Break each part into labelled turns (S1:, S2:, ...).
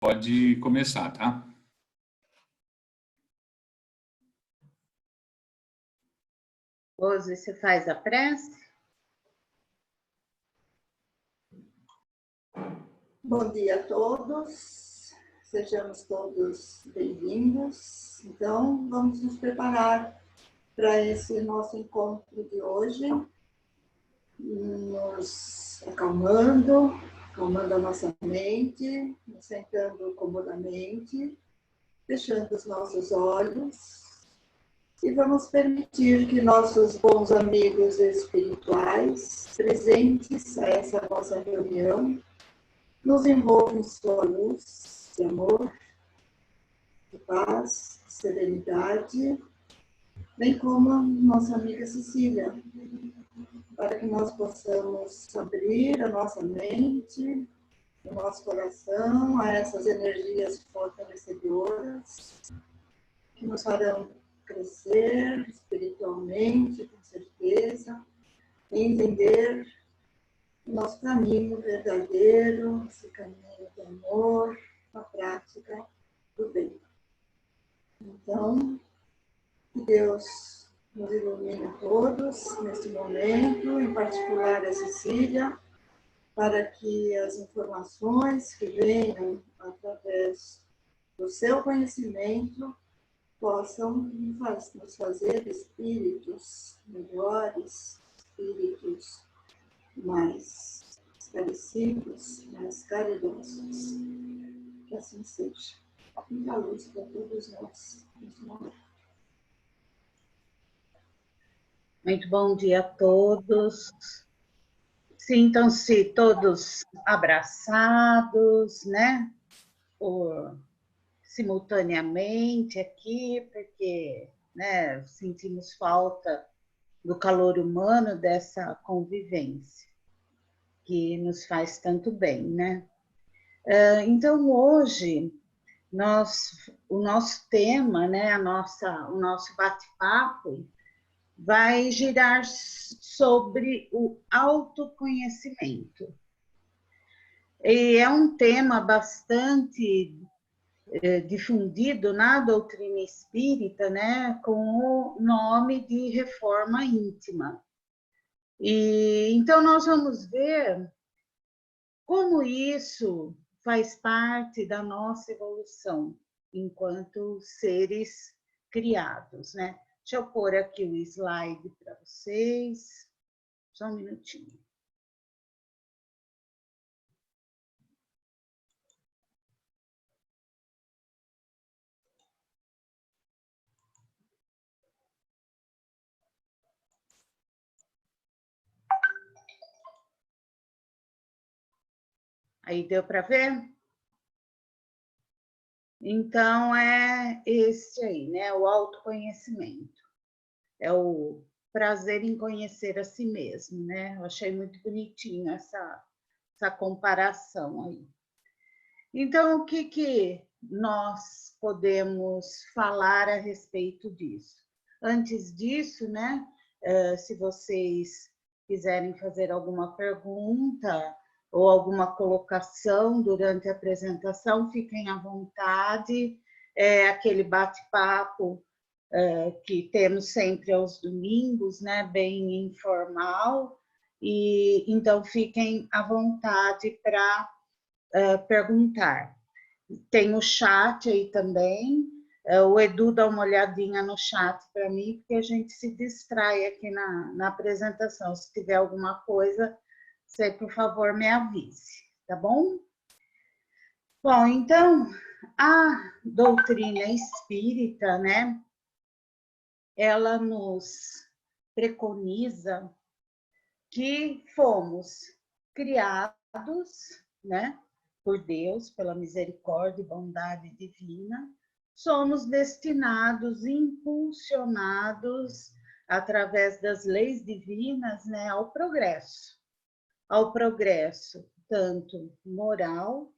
S1: Pode começar, tá?
S2: Rose, você faz a prece?
S3: Bom dia a todos, sejamos todos bem-vindos. Então, vamos nos preparar para esse nosso encontro de hoje, nos acalmando a nossa mente, nos sentando comodamente, fechando os nossos olhos e vamos permitir que nossos bons amigos espirituais, presentes a essa nossa reunião, nos envolvam em sua luz de amor, de paz, de serenidade, bem como a nossa amiga Cecília, para que nós possamos abrir a nossa mente, o nosso coração a essas energias fortalecedoras que nos farão crescer espiritualmente, com certeza, e entender o nosso caminho verdadeiro, esse caminho do amor, a prática do bem. Então, que Deus nos ilumine a todos neste momento, em particular a Cecília, para que as informações que venham através do seu conhecimento possam nos fazer espíritos melhores, espíritos mais esclarecidos, mais caridosos. Que assim seja. Muita luz para todos nós neste momento.
S2: Muito bom dia a todos. Sintam-se todos abraçados, né? Simultaneamente aqui, porque, né, sentimos falta do calor humano, dessa convivência que nos faz tanto bem, né? Então, hoje, o nosso tema, né, o nosso bate-papo vai girar sobre o autoconhecimento. E é um tema bastante difundido na doutrina espírita, né, com o nome de reforma íntima. E então nós vamos ver como isso faz parte da nossa evolução enquanto seres criados, né? Deixa eu pôr aqui o slide para vocês. Só um minutinho. Aí deu para ver? Então, é esse aí, né? O autoconhecimento. É o prazer em conhecer a si mesmo, né? Eu achei muito bonitinho essa comparação aí. Então, o que nós podemos falar a respeito disso? Antes disso, né? Se vocês quiserem fazer alguma pergunta ou alguma colocação durante a apresentação, fiquem à vontade. É aquele bate-papo que temos sempre aos domingos, né, bem informal, e então fiquem à vontade para perguntar. Tem o chat aí também, o Edu dá uma olhadinha no chat para mim, porque a gente se distrai aqui na apresentação. Se tiver alguma coisa, você, por favor, me avise, tá bom? Bom, então, a doutrina espírita, né, ela nos preconiza que fomos criados, né, por Deus, pela misericórdia e bondade divina, somos destinados, impulsionados através das leis divinas, né, ao progresso tanto moral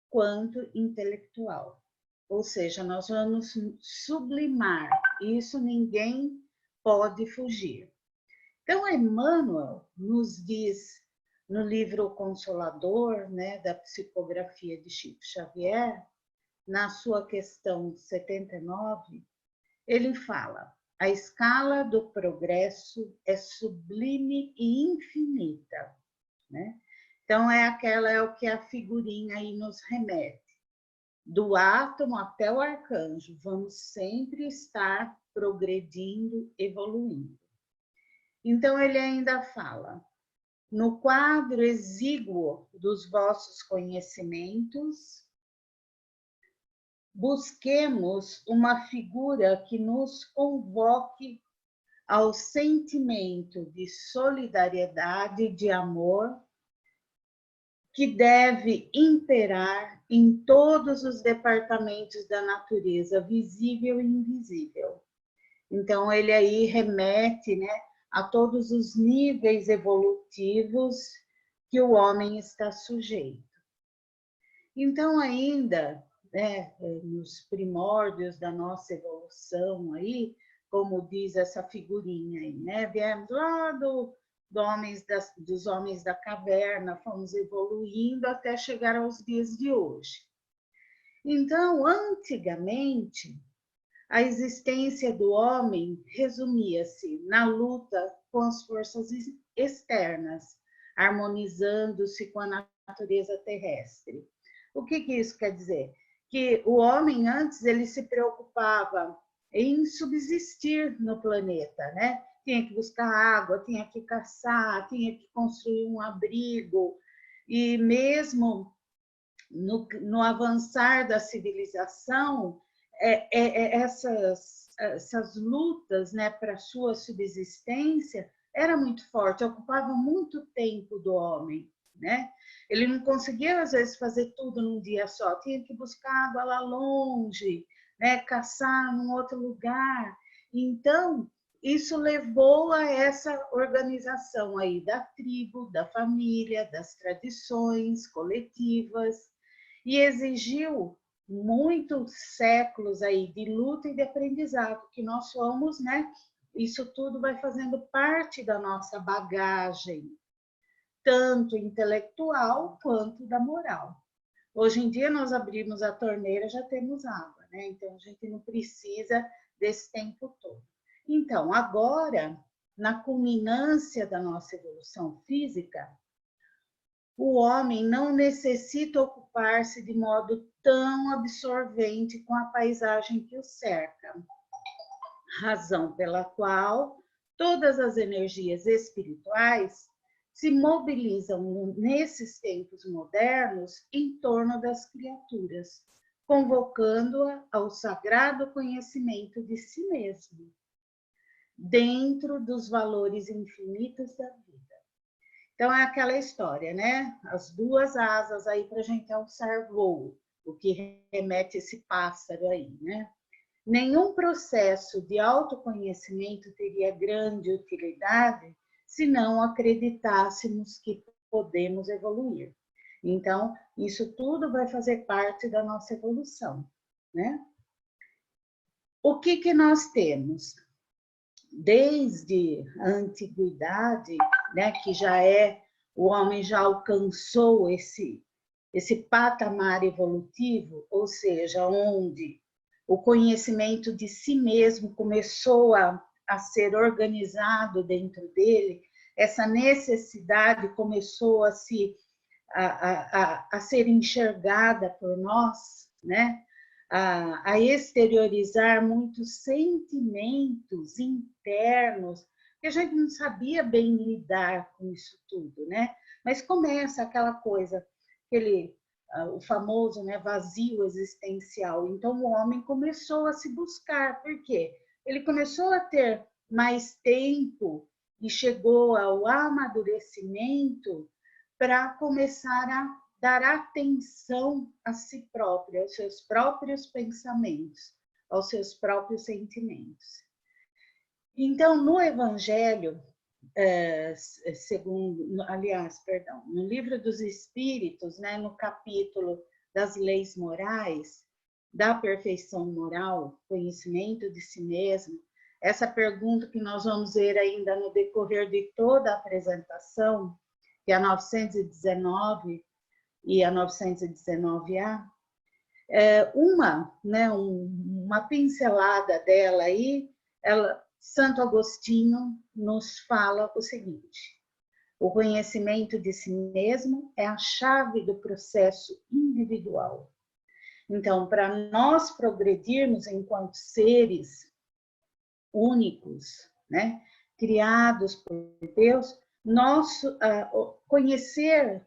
S2: quanto intelectual. Ou seja, nós vamos sublimar, isso ninguém pode fugir. Então, Emmanuel nos diz no livro O Consolador, né, da psicografia de Chico Xavier, na sua questão 79, ele fala: a escala do progresso é sublime e infinita, né? Então é o que a figurinha aí nos remete. Do átomo até o arcanjo, vamos sempre estar progredindo, evoluindo. Então ele ainda fala: no quadro exíguo dos vossos conhecimentos, busquemos uma figura que nos convoque ao sentimento de solidariedade, de amor, que deve imperar em todos os departamentos da natureza, visível e invisível. Então, ele aí remete, né, a todos os níveis evolutivos que o homem está sujeito. Então, ainda, né, nos primórdios da nossa evolução aí, como diz essa figurinha aí, né, viemos lá dos homens da caverna, fomos evoluindo até chegar aos dias de hoje. Então, antigamente, a existência do homem resumia-se na luta com as forças externas, harmonizando-se com a natureza terrestre. O que isso quer dizer? Que o homem antes ele se preocupava em subsistir no planeta, né? Tinha que buscar água, tinha que caçar, tinha que construir um abrigo, e mesmo no avançar da civilização, essas lutas, né, para sua subsistência era muito forte, ocupava muito tempo do homem, né? Ele não conseguia às vezes fazer tudo num dia só, tinha que buscar água lá longe, né, caçar num outro lugar. Então, isso levou a essa organização aí da tribo, da família, das tradições coletivas, e exigiu muitos séculos aí de luta e de aprendizado, que nós somos, né? Isso tudo vai fazendo parte da nossa bagagem, tanto intelectual quanto da moral. Hoje em dia nós abrimos a torneira, já temos água, né? Então a gente não precisa desse tempo todo. Então, agora, na culminância da nossa evolução física, o homem não necessita ocupar-se de modo tão absorvente com a paisagem que o cerca, razão pela qual todas as energias espirituais se mobilizam nesses tempos modernos em torno das criaturas, convocando-a ao sagrado conhecimento de si mesmo, dentro dos valores infinitos da vida. Então, é aquela história, né? As duas asas aí para a gente alçar voo, o que remete esse pássaro aí, né? Nenhum processo de autoconhecimento teria grande utilidade se não acreditássemos que podemos evoluir. Então, isso tudo vai fazer parte da nossa evolução, né? O que nós temos? Desde a antiguidade, né, que o homem já alcançou esse patamar evolutivo, ou seja, onde o conhecimento de si mesmo começou a ser organizado dentro dele, essa necessidade começou a ser enxergada por nós, né? A exteriorizar muitos sentimentos internos, que a gente não sabia bem lidar com isso tudo, né? Mas começa aquela coisa, o famoso, né, vazio existencial. Então o homem começou a se buscar, por quê? Ele começou a ter mais tempo e chegou ao amadurecimento para começar a dar atenção a si próprio, aos seus próprios pensamentos, aos seus próprios sentimentos. Então, no Evangelho, no Livro dos Espíritos, né, no capítulo das leis morais, da perfeição moral, conhecimento de si mesmo, essa pergunta que nós vamos ver ainda no decorrer de toda a apresentação, que é a 919 e a 919A, Uma pincelada dela aí, Santo Agostinho nos fala o seguinte: o conhecimento de si mesmo é a chave do processo individual. Então, para nós progredirmos enquanto seres únicos, né, criados por Deus, conhecer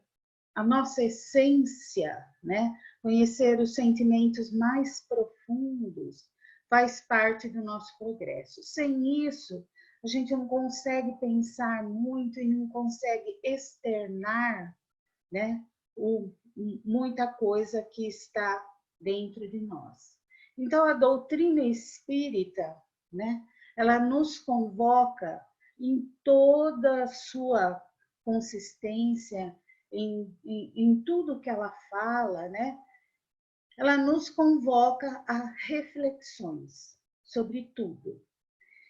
S2: a nossa essência, né, conhecer os sentimentos mais profundos, faz parte do nosso progresso. Sem isso, a gente não consegue pensar muito e não consegue externar, né, muita coisa que está dentro de nós. Então, a doutrina espírita, né, ela nos convoca em toda a sua consistência, em tudo que ela fala, né? Ela nos convoca a reflexões sobre tudo.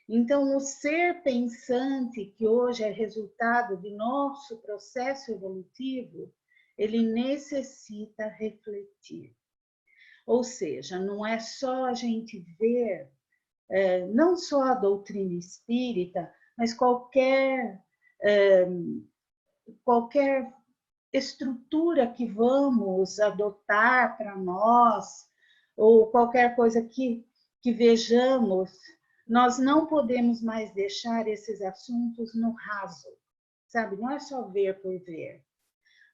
S2: Então, o ser pensante, que hoje é resultado de nosso processo evolutivo, ele necessita refletir. Ou seja, não é só a gente ver, não só a doutrina espírita, mas qualquer estrutura que vamos adotar para nós, ou qualquer coisa que vejamos, nós não podemos mais deixar esses assuntos no raso, sabe? Não é só ver por ver.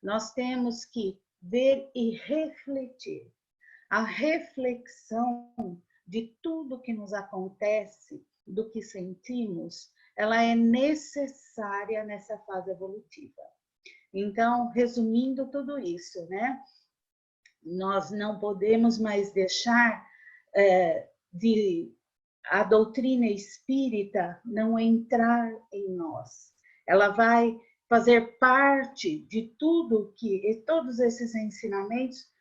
S2: Nós temos que ver e refletir. A reflexão de tudo que nos acontece, do que sentimos, ela é necessária nessa fase evolutiva. Então, resumindo tudo isso, né? Nós não podemos mais deixar a doutrina espírita não entrar em nós. Ela vai fazer parte de todos esses ensinamentos,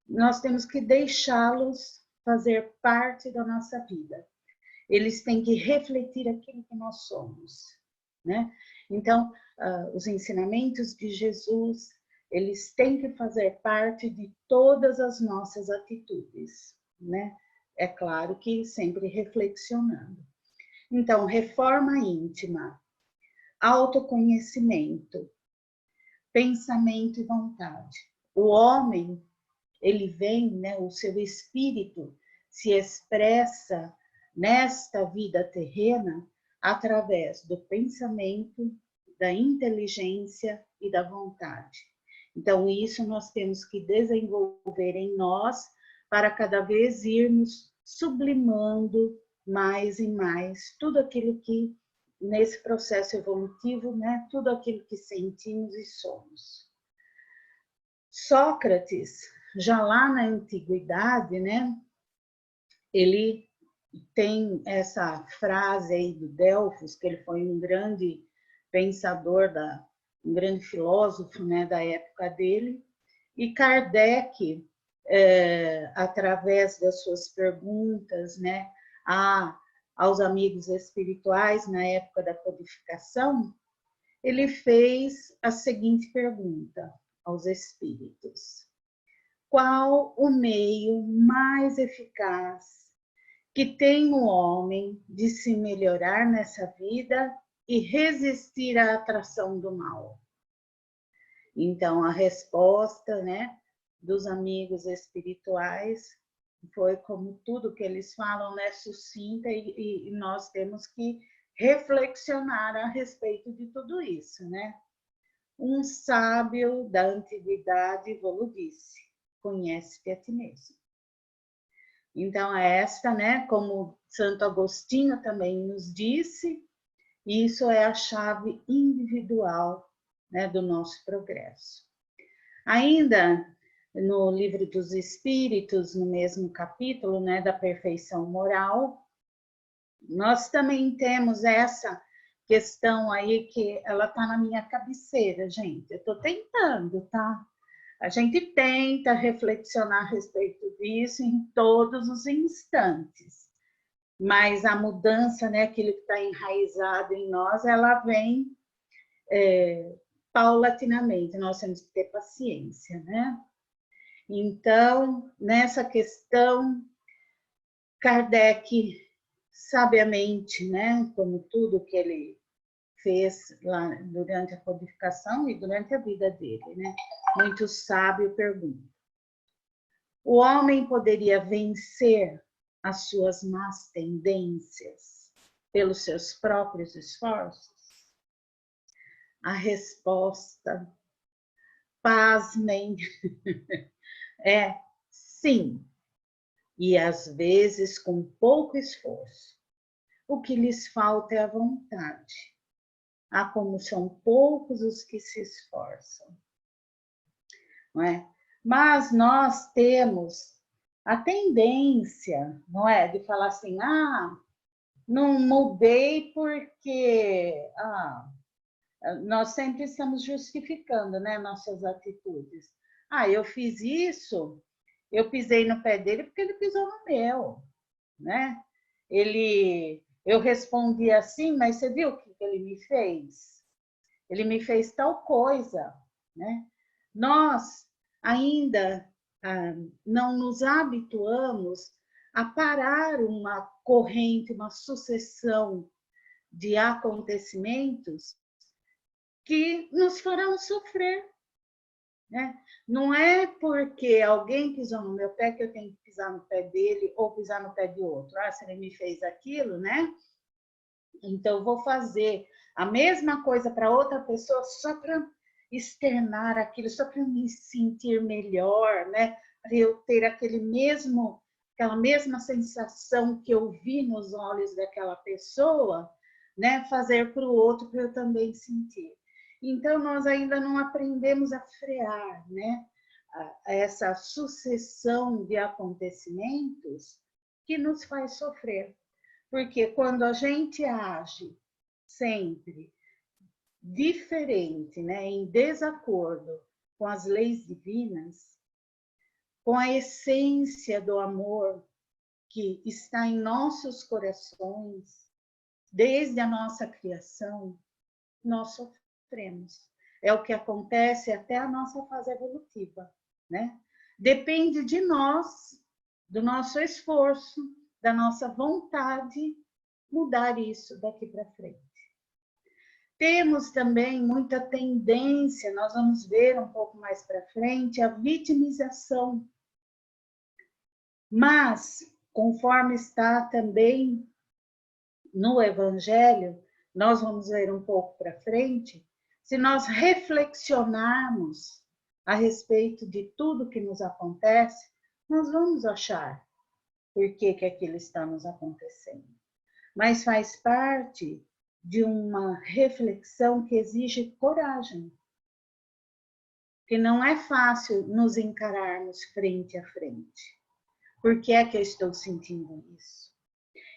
S2: nós temos que deixá-los fazer parte da nossa vida. Eles têm que refletir aquilo que nós somos, né? Então, os ensinamentos de Jesus, eles têm que fazer parte de todas as nossas atitudes, né? É claro que sempre reflexionando. Então, reforma íntima, autoconhecimento, pensamento e vontade. O homem, ele vem, né, o seu espírito se expressa nesta vida terrena através do pensamento, da inteligência e da vontade. Então, isso nós temos que desenvolver em nós para cada vez irmos sublimando mais e mais tudo aquilo que, nesse processo evolutivo, né, tudo aquilo que sentimos e somos. Sócrates, já lá na antiguidade, né, ele tem essa frase aí do Delfos, que ele foi um grande pensador, um grande filósofo, né, da época dele, e Kardec, através das suas perguntas, né, aos amigos espirituais na época da codificação, ele fez a seguinte pergunta aos espíritos: qual o meio mais eficaz que tem o homem de se melhorar nessa vida e resistir à atração do mal? Então, a resposta, né, dos amigos espirituais foi, como tudo que eles falam, né, sucinta, e nós temos que reflexionar a respeito de tudo isso, né? Um sábio da antiguidade vos disse: conhece-te a ti mesmo. Então, esta, né, como Santo Agostinho também nos disse, isso é a chave individual, né, do nosso progresso. Ainda no Livro dos Espíritos, no mesmo capítulo, né, da perfeição moral, nós também temos essa questão aí que ela está na minha cabeceira, gente. Eu estou tentando, tá? A gente tenta reflexionar a respeito disso em todos os instantes, mas a mudança, né, aquilo que está enraizado em nós, ela vem paulatinamente. Nós temos que ter paciência, né? Então, nessa questão, Kardec, sabiamente, né, como tudo que ele fez lá durante a codificação e durante a vida dele, né, muito sábio, pergunta: o homem poderia vencer as suas más tendências pelos seus próprios esforços? A resposta, pasmem, é sim, e às vezes com pouco esforço. O que lhes falta é a vontade. Ah, como são poucos os que se esforçam, não é? Mas nós temos a tendência, não é, de falar assim: ah, não mudei porque nós sempre estamos justificando, né, nossas atitudes. Ah, eu fiz isso, eu pisei no pé dele porque ele pisou no meu, né? Eu respondi assim, mas você viu o que ele me fez? Ele me fez tal coisa, né? Nós ainda não nos habituamos a parar uma corrente, uma sucessão de acontecimentos que nos farão sofrer, né? Não é porque alguém pisou no meu pé que eu tenho que pisar no pé dele ou pisar no pé de outro. Ah, se ele me fez aquilo, né? Então, eu vou fazer a mesma coisa para outra pessoa só para externar aquilo, só para me sentir melhor, né? Para eu ter aquela mesma sensação que eu vi nos olhos daquela pessoa, né? Fazer para o outro para eu também sentir. Então, nós ainda não aprendemos a frear, né? Essa sucessão de acontecimentos que nos faz sofrer. Porque quando a gente age sempre diferente, né, em desacordo com as leis divinas, com a essência do amor que está em nossos corações, desde a nossa criação, nós sofremos. É o que acontece até a nossa fase evolutiva, né? Depende de nós, do nosso esforço, da nossa vontade, mudar isso daqui para frente. Temos também muita tendência, nós vamos ver um pouco mais para frente, a vitimização. Mas, conforme está também no Evangelho, nós vamos ver um pouco para frente, se nós reflexionarmos a respeito de tudo que nos acontece, nós vamos achar por que aquilo está nos acontecendo. Mas faz parte de uma reflexão que exige coragem. Que não é fácil nos encararmos frente a frente. Por que é que eu estou sentindo isso?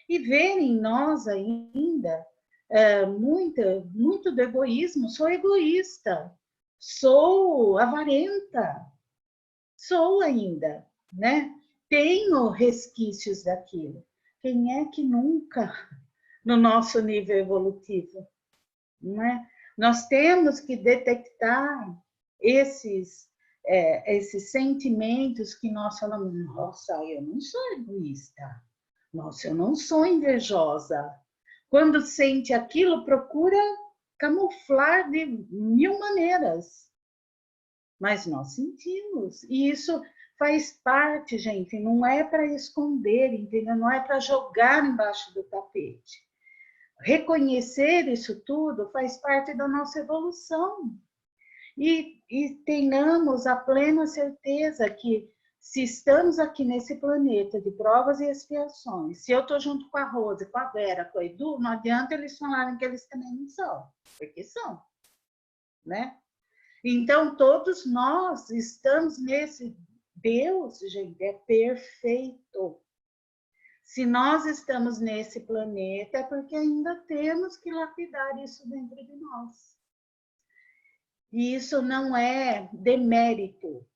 S2: E ver em nós ainda muito do egoísmo. Sou egoísta, sou avarenta, sou ainda, né? Tenho resquícios daquilo. Quem é que nunca, no nosso nível evolutivo, não é? Nós temos que detectar esses sentimentos que nós falamos: nossa, eu não sou egoísta, nossa, eu não sou invejosa. Quando sente aquilo, procura camuflar de mil maneiras, mas nós sentimos, e isso faz parte, gente, não é para esconder, entendeu? Não é para jogar embaixo do tapete. Reconhecer isso tudo faz parte da nossa evolução. E tenhamos a plena certeza que, se estamos aqui nesse planeta de provas e expiações, se eu estou junto com a Rose, com a Vera, com o Edu, não adianta eles falarem que eles também não são, porque são, né? Então, todos nós estamos nesse... Deus, gente, é perfeito. Se nós estamos nesse planeta, é porque ainda temos que lapidar isso dentro de nós. E isso não é demérito.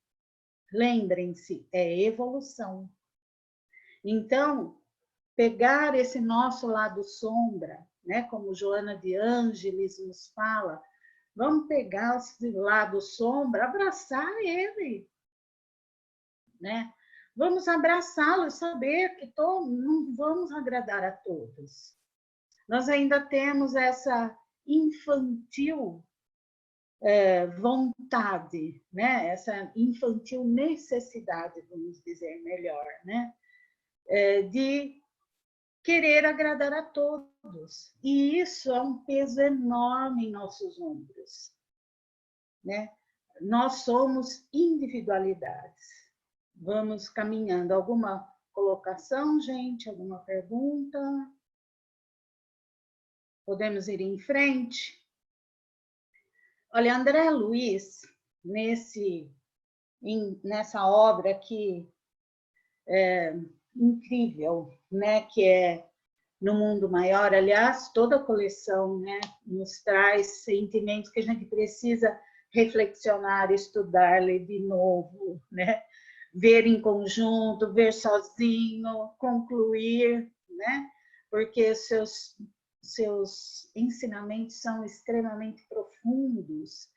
S2: Lembrem-se, é evolução. Então, pegar esse nosso lado sombra, né, como Joana de Ângeles nos fala, vamos pegar esse lado sombra, abraçar ele. né? Vamos abraçá-lo e saber que não vamos agradar a todos. Nós ainda temos essa infantil vontade, né? Essa infantil necessidade, vamos dizer melhor, né? De querer agradar a todos. E isso é um peso enorme em nossos ombros, né? Nós somos individualidades. Vamos caminhando. Alguma colocação, gente? Alguma pergunta? Podemos ir em frente? Olha, André Luiz, nessa obra aqui, incrível, né, que é No Mundo Maior, aliás, toda a coleção, né, nos traz sentimentos que a gente precisa reflexionar, estudar, ler de novo, né, ver em conjunto, ver sozinho, concluir, né, porque seus ensinamentos são extremamente profundos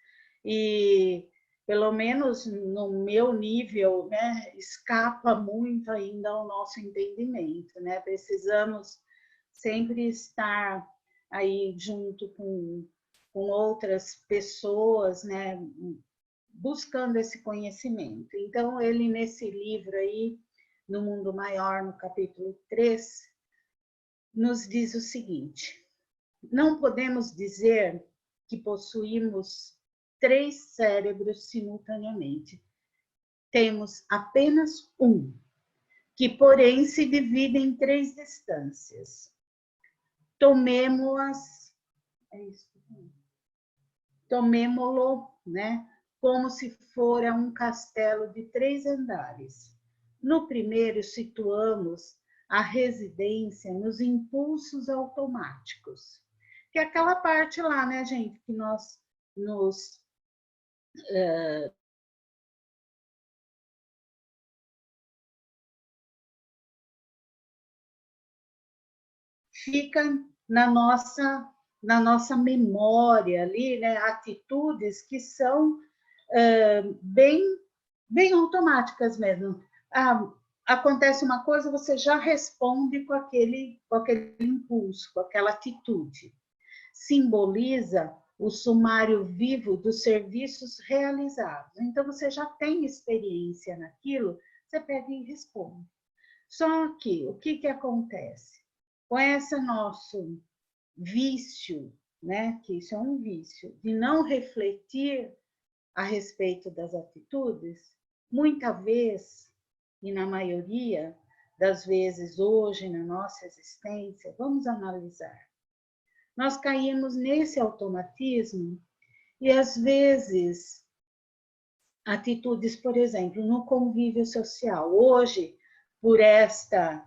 S2: e, pelo menos no meu nível, né, escapa muito ainda ao nosso entendimento, né? Precisamos sempre estar aí junto com outras pessoas, né, buscando esse conhecimento. Então, ele nesse livro aí, No Mundo Maior, no capítulo 3, nos diz o seguinte: não podemos dizer que possuímos 3 cérebros simultaneamente. Temos apenas um, que, porém, se divide em 3 distâncias. Tomémo-lo, né, como se fora um castelo de 3 andares. No primeiro, situamos a residência nos impulsos automáticos, que é aquela parte lá, né, gente, que nós nos fica na nossa memória ali, né, atitudes que são bem automáticas mesmo. Acontece uma coisa, você já responde com aquele impulso, com aquela atitude. Simboliza o sumário vivo dos serviços realizados. Então, você já tem experiência naquilo, você pega e responde. Só que, o que acontece? Com esse nosso vício, né, que isso é um vício, de não refletir a respeito das atitudes, muita vez, e na maioria das vezes hoje na nossa existência, vamos analisar. Nós caímos nesse automatismo e, às vezes, atitudes, por exemplo, no convívio social. Hoje, por esta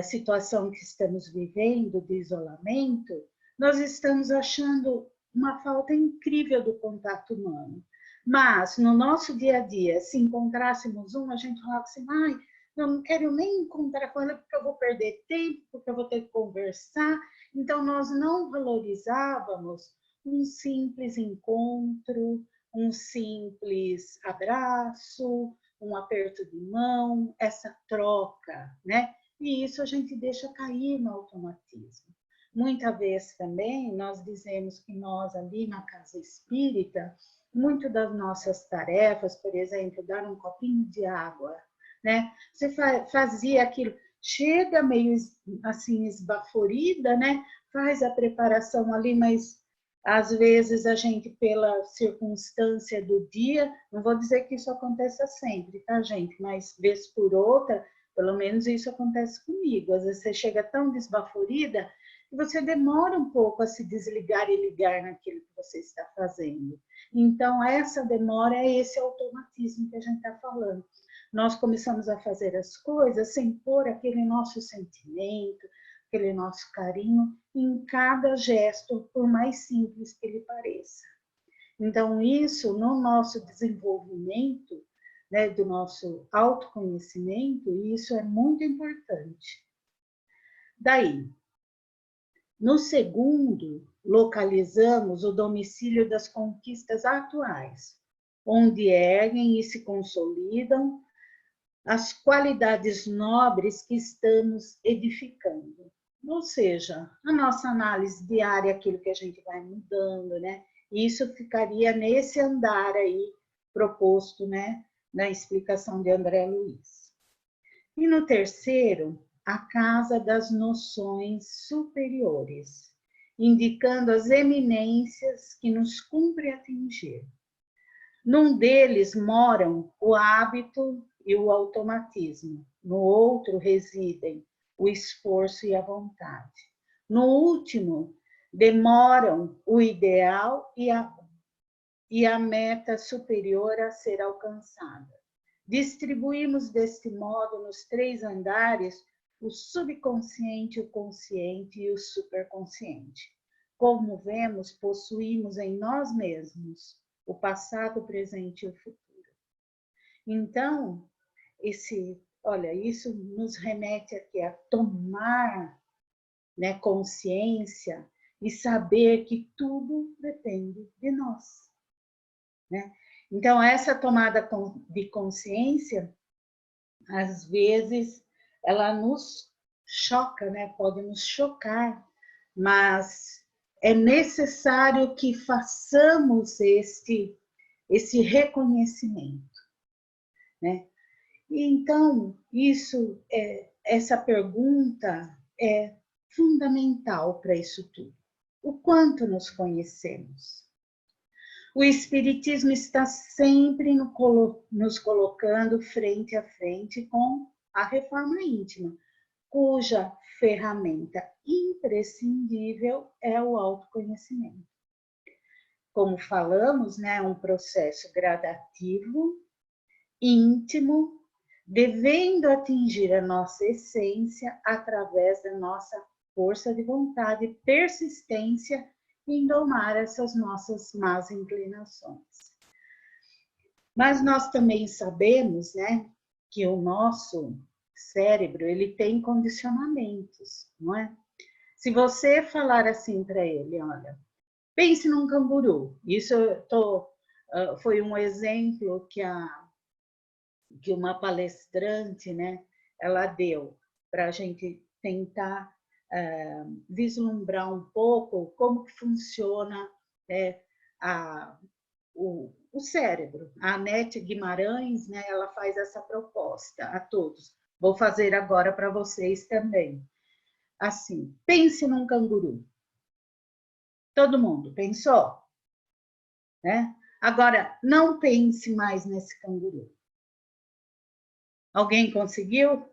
S2: situação que estamos vivendo de isolamento, nós estamos achando uma falta incrível do contato humano. Mas, no nosso dia a dia, se encontrássemos a gente falava assim, ai, eu não quero nem encontrar com ela porque eu vou perder tempo, porque eu vou ter que conversar. Então, nós não valorizávamos um simples encontro, um simples abraço, um aperto de mão, essa troca, né? E isso a gente deixa cair no automatismo. Muitas vezes também nós dizemos que nós ali na casa espírita, muito das nossas tarefas, por exemplo, dar um copinho de água, né? Você fazia aquilo, chega meio assim esbaforida, né? Faz a preparação ali, mas às vezes a gente, pela circunstância do dia, não vou dizer que isso aconteça sempre, tá, gente? Mas vez por outra, pelo menos isso acontece comigo. Às vezes você chega tão desbaforida que você demora um pouco a se desligar e ligar naquilo que você está fazendo. Então, essa demora é esse automatismo que a gente está falando. Nós começamos a fazer as coisas sem pôr aquele nosso sentimento, aquele nosso carinho em cada gesto, por mais simples que ele pareça. Então, isso, no nosso desenvolvimento, né, do nosso autoconhecimento, isso é muito importante. Daí, no segundo, localizamos o domicílio das conquistas atuais, onde erguem e se consolidam as qualidades nobres que estamos edificando. Ou seja, a nossa análise diária, aquilo que a gente vai mudando, né? Isso ficaria nesse andar aí proposto, né, na explicação de André Luiz. E no terceiro, a casa das noções superiores, indicando as eminências que nos cumpre atingir. Num deles moram o hábito e o automatismo, no outro residem o esforço e a vontade. No último, demoram o ideal e a meta superior a ser alcançada. Distribuímos deste modo nos 3 andares o subconsciente, o consciente e o superconsciente. Como vemos, possuímos em nós mesmos o passado, o presente e o futuro. Então, olha, isso nos remete aqui a tomar, né, consciência e saber que tudo depende de nós, né? Então, essa tomada de consciência, às vezes, ela nos choca, né? Pode nos chocar, mas é necessário que façamos esse reconhecimento, né? E então, essa pergunta é fundamental para isso tudo. O quanto nos conhecemos? O Espiritismo está sempre nos colocando frente a frente com a reforma íntima, cuja ferramenta imprescindível é o autoconhecimento. Como falamos, né, é um processo gradativo, íntimo, devendo atingir a nossa essência através da nossa força de vontade, persistência em domar essas nossas más inclinações. Mas nós também sabemos, né, que o nosso cérebro, ele tem condicionamentos, não é? Se você falar assim para ele, olha, pense num canguru. Isso foi um exemplo que uma palestrante, né, ela deu para a gente tentar vislumbrar um pouco como que funciona o cérebro. A Anete Guimarães, né, ela faz essa proposta a todos. Vou fazer agora para vocês também. Assim, pense num canguru. Todo mundo pensou? Né? Agora, não pense mais nesse canguru. Alguém conseguiu?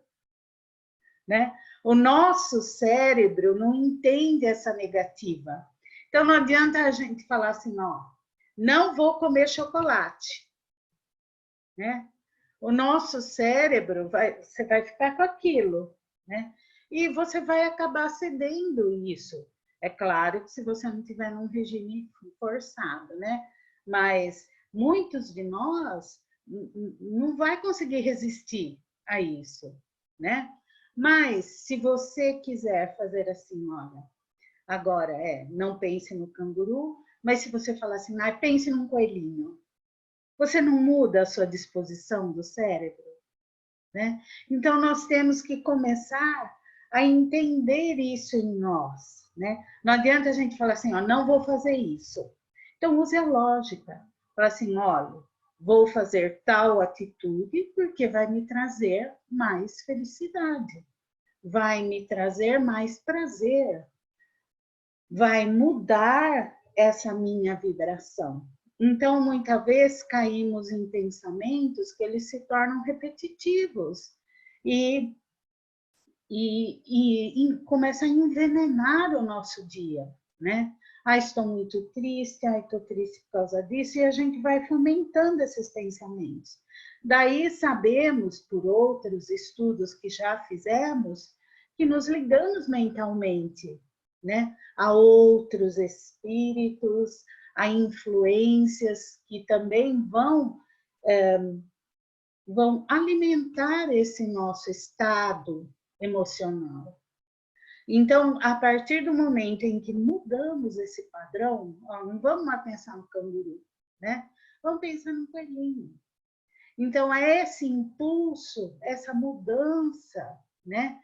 S2: Né? O nosso cérebro não entende essa negativa. Então, não adianta a gente falar assim, ó, não vou comer chocolate. Né? O nosso cérebro, você vai ficar com aquilo. Né? E você vai acabar cedendo isso. É claro que se você não tiver num regime forçado, né? Mas muitos de nós não vai conseguir resistir a isso, né? Mas se você quiser fazer assim, olha, agora não pense no canguru, mas se você falar assim, pense num coelhinho, você não muda a sua disposição do cérebro, né? Então nós temos que começar a entender isso em nós, né? Não adianta a gente falar assim, ó, não vou fazer isso. Então use a lógica, fala assim, olha, vou fazer tal atitude porque vai me trazer mais felicidade, vai me trazer mais prazer, vai mudar essa minha vibração. Então, muitas vezes caímos em pensamentos que eles se tornam repetitivos e começa a envenenar o nosso dia, né? Estou muito triste, estou triste por causa disso, e a gente vai fomentando esses pensamentos. Daí sabemos, por outros estudos que já fizemos, que nos ligamos mentalmente, né, a outros espíritos, a influências que também vão alimentar esse nosso estado emocional. Então, a partir do momento em que mudamos esse padrão, não vamos mais pensar no canguru, né? Vamos pensar no coelhinho. Então, é esse impulso, essa mudança, né,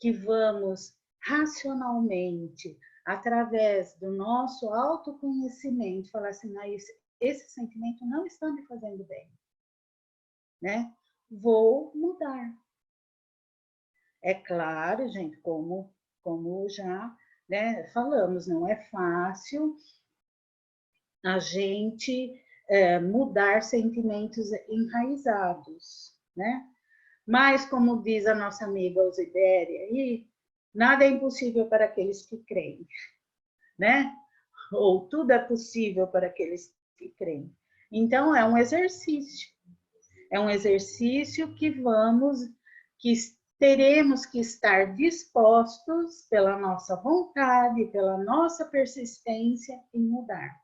S2: que vamos racionalmente, através do nosso autoconhecimento, falar assim, ah, esse sentimento não está me fazendo bem, né? Vou mudar. É claro, gente, como já, né, falamos, não é fácil a gente mudar sentimentos enraizados, né? Mas, como diz a nossa amiga Osidéria aí, nada é impossível para aqueles que creem, né? Ou tudo é possível para aqueles que creem. Então, é um exercício. É um exercício que teremos que estar dispostos pela nossa vontade, pela nossa persistência em mudar.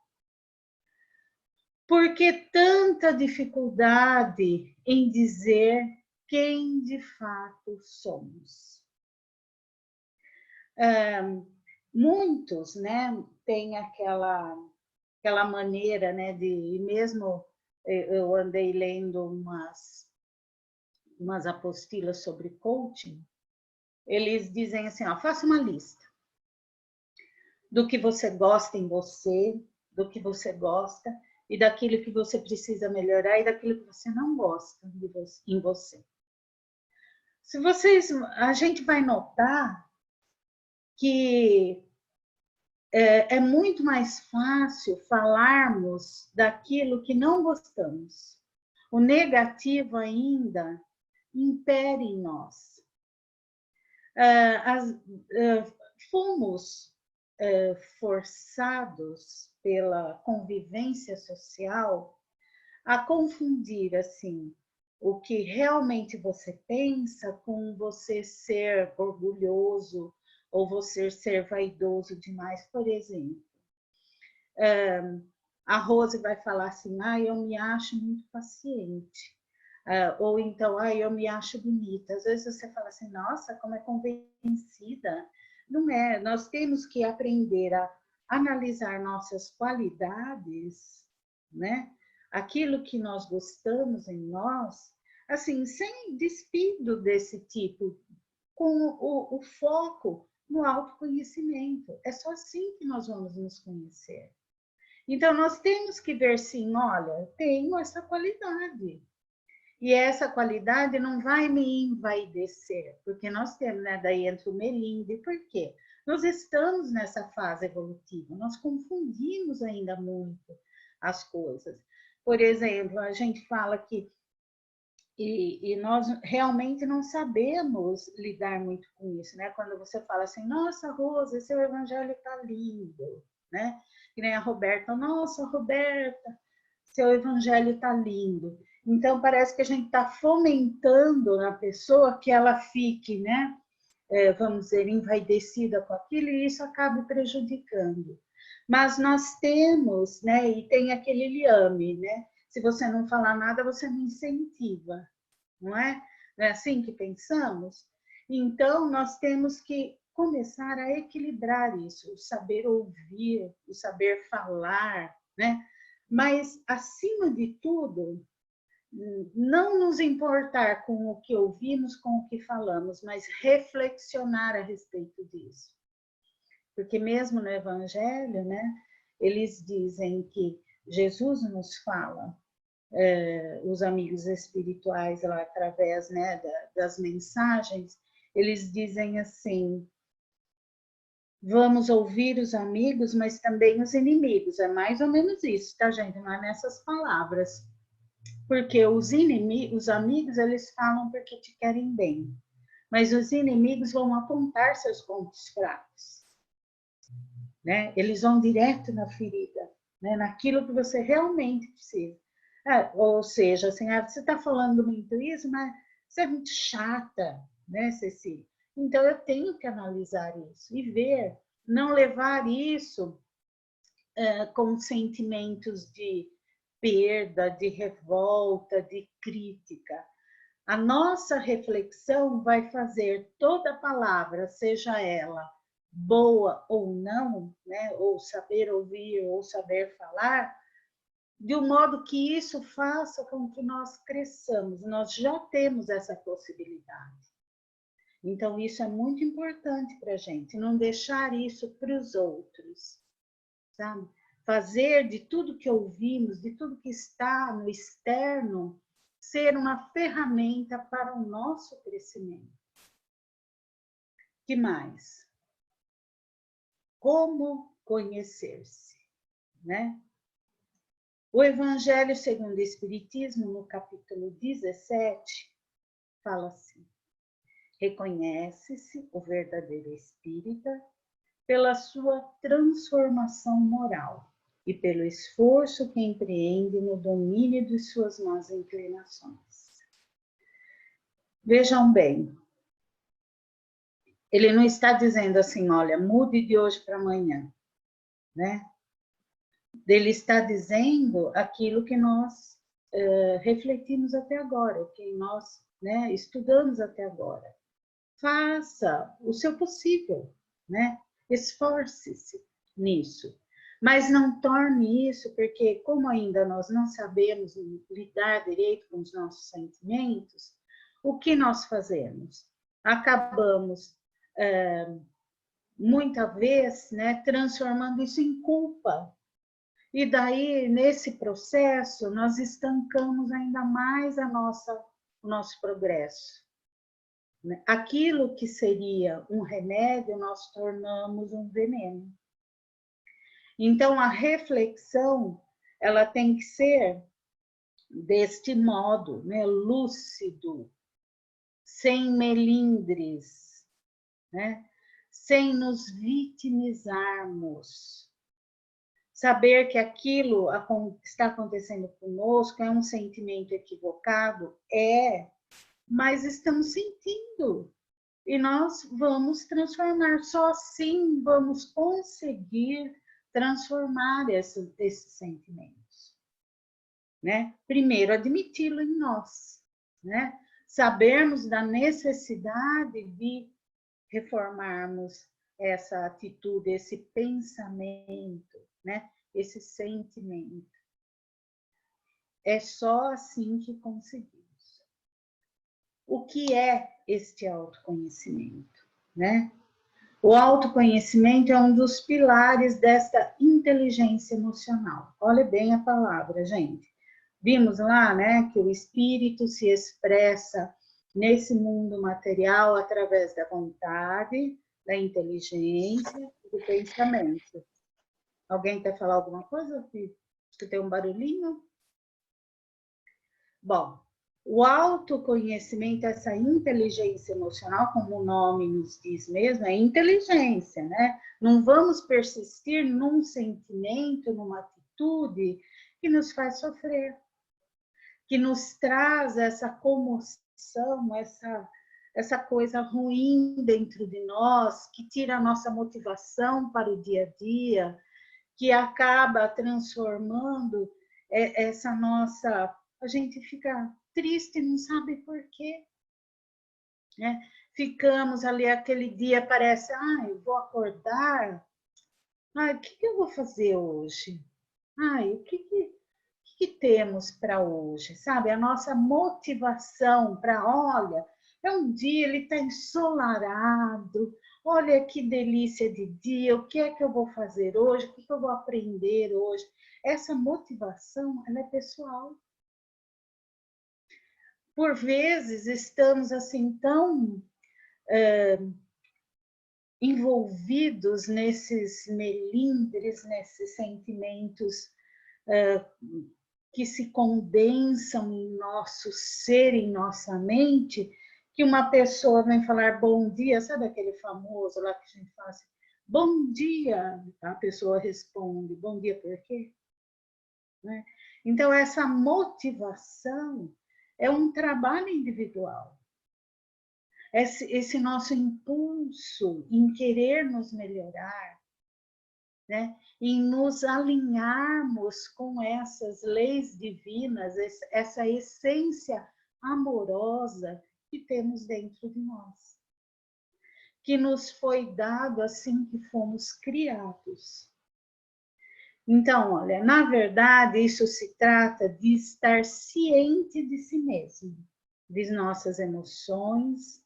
S2: Por que tanta dificuldade em dizer quem de fato somos? Muitos, né, têm aquela maneira, né, de mesmo eu andei lendo umas apostilas sobre coaching, eles dizem assim, ó, faça uma lista do que você gosta em você, do que você gosta e daquilo que você precisa melhorar e daquilo que você não gosta em você. Se vocês, a gente vai notar que é muito mais fácil falarmos daquilo que não gostamos. O negativo ainda impera em nós. Fomos forçados pela convivência social a confundir assim o que realmente você pensa com você ser orgulhoso ou você ser vaidoso demais, por exemplo. A Rose vai falar assim, eu me acho muito paciente. Ou então, eu me acho bonita. Às vezes você fala assim, nossa, como é convencida. Não é, nós temos que aprender a analisar nossas qualidades, né? Aquilo que nós gostamos em nós, assim, sem despido desse tipo, com o foco no autoconhecimento. É só assim que nós vamos nos conhecer. Então, nós temos que ver sim, olha, tenho essa qualidade. E essa qualidade não vai me envaidecer, porque nós temos, né, daí entra o melindre. Por quê? Nós estamos nessa fase evolutiva, nós confundimos ainda muito as coisas. Por exemplo, a gente fala que e nós realmente não sabemos lidar muito com isso, né? Quando você fala assim, nossa, Rosa, seu evangelho está lindo, né? Que nem a Roberta, nossa, Roberta, seu evangelho está lindo. Então, parece que a gente está fomentando na pessoa que ela fique, né? Vamos dizer, envaidecida com aquilo, e isso acaba prejudicando. Mas nós temos, né? E tem aquele liame, né? Se você não falar nada, você não incentiva, não é? Não é assim que pensamos? Então, nós temos que começar a equilibrar isso, o saber ouvir, o saber falar, né? Mas, acima de tudo, não nos importar com o que ouvimos, com o que falamos, mas reflexionar a respeito disso. Porque mesmo no Evangelho, né, eles dizem que Jesus nos fala, os amigos espirituais lá através, né, das mensagens, eles dizem assim, vamos ouvir os amigos, mas também os inimigos. É mais ou menos isso, tá, gente? Não é nessas palavras. Porque os amigos, eles falam porque te querem bem. Mas os inimigos vão apontar seus pontos fracos. Né? Eles vão direto na ferida, né? Naquilo que você realmente precisa. Ou seja, assim, você está falando muito isso, mas você é muito chata, né, Ceci? Então, eu tenho que analisar isso e ver, não levar isso com sentimentos de perda, de revolta, de crítica. A nossa reflexão vai fazer toda palavra, seja ela boa ou não, né, ou saber ouvir ou saber falar, de um modo que isso faça com que nós cresçamos. Nós já temos essa possibilidade. Então, isso é muito importante para a gente, não deixar isso para os outros, sabe? Fazer de tudo que ouvimos, de tudo que está no externo, ser uma ferramenta para o nosso crescimento. Que mais? Como conhecer-se, né? O Evangelho segundo o Espiritismo, no capítulo 17, fala assim: reconhece-se o verdadeiro espírita pela sua transformação moral e pelo esforço que empreende no domínio de suas más inclinações. Vejam bem, ele não está dizendo assim, olha, mude de hoje para amanhã, né? Ele está dizendo aquilo que nós refletimos até agora, o que nós, né, estudamos até agora. Faça o seu possível, né? Esforce-se nisso. Mas não torne isso, porque como ainda nós não sabemos lidar direito com os nossos sentimentos, o que nós fazemos? Acabamos, muitas vezes, né, transformando isso em culpa. E daí, nesse processo, nós estancamos ainda mais o nosso progresso. Aquilo que seria um remédio, nós tornamos um veneno. Então, a reflexão, ela tem que ser deste modo, né? Lúcido, sem melindres, né? Sem nos vitimizarmos. Saber que aquilo que está acontecendo conosco é um sentimento equivocado, mas estamos sentindo. E nós vamos transformar, só assim vamos conseguir transformar esses sentimentos. Né? Primeiro, admiti-lo em nós. Né? Sabermos da necessidade de reformarmos essa atitude, esse pensamento, né? Esse sentimento. É só assim que conseguimos. O que é este autoconhecimento, né? O autoconhecimento é um dos pilares desta inteligência emocional. Olha bem a palavra, gente. Vimos lá, né, que o espírito se expressa nesse mundo material através da vontade, da inteligência e do pensamento. Alguém quer falar alguma coisa? Escutei um barulhinho? Bom, o autoconhecimento, essa inteligência emocional, como o nome nos diz mesmo, é inteligência, né? Não vamos persistir num sentimento, numa atitude que nos faz sofrer, que nos traz essa comoção, essa coisa ruim dentro de nós, que tira a nossa motivação para o dia a dia, que acaba transformando essa nossa... A gente fica triste e não sabe por quê. Né? Ficamos ali aquele dia, parece, eu vou acordar, o que eu vou fazer hoje? O que temos para hoje? Sabe, a nossa motivação para, olha, é um dia, ele está ensolarado, olha que delícia de dia, o que é que eu vou fazer hoje? O que eu vou aprender hoje? Essa motivação, ela é pessoal. Por vezes, estamos assim tão envolvidos nesses melindres, nesses sentimentos que se condensam em nosso ser, em nossa mente, que uma pessoa vem falar bom dia, sabe aquele famoso lá que a gente fala assim, bom dia, a pessoa responde, bom dia por quê? Né? Então, essa motivação é um trabalho individual. Esse nosso impulso em querer nos melhorar, né? Em nos alinharmos com essas leis divinas, essa essência amorosa que temos dentro de nós, que nos foi dado assim que fomos criados. Então, olha, na verdade, isso se trata de estar ciente de si mesmo, de nossas emoções,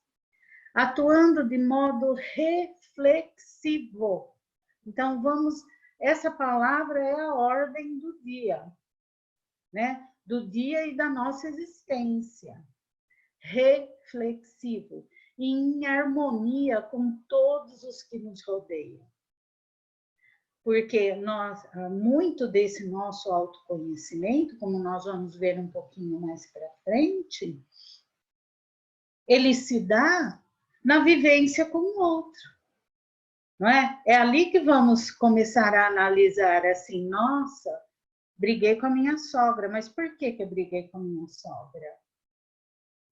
S2: atuando de modo reflexivo. Então, essa palavra é a ordem do dia, né? Do dia e da nossa existência. Reflexivo, em harmonia com todos os que nos rodeiam. Porque muito desse nosso autoconhecimento, como nós vamos ver um pouquinho mais para frente, ele se dá na vivência com o outro, não é? É ali que vamos começar a analisar assim, nossa, briguei com a minha sogra, mas por que eu briguei com a minha sogra?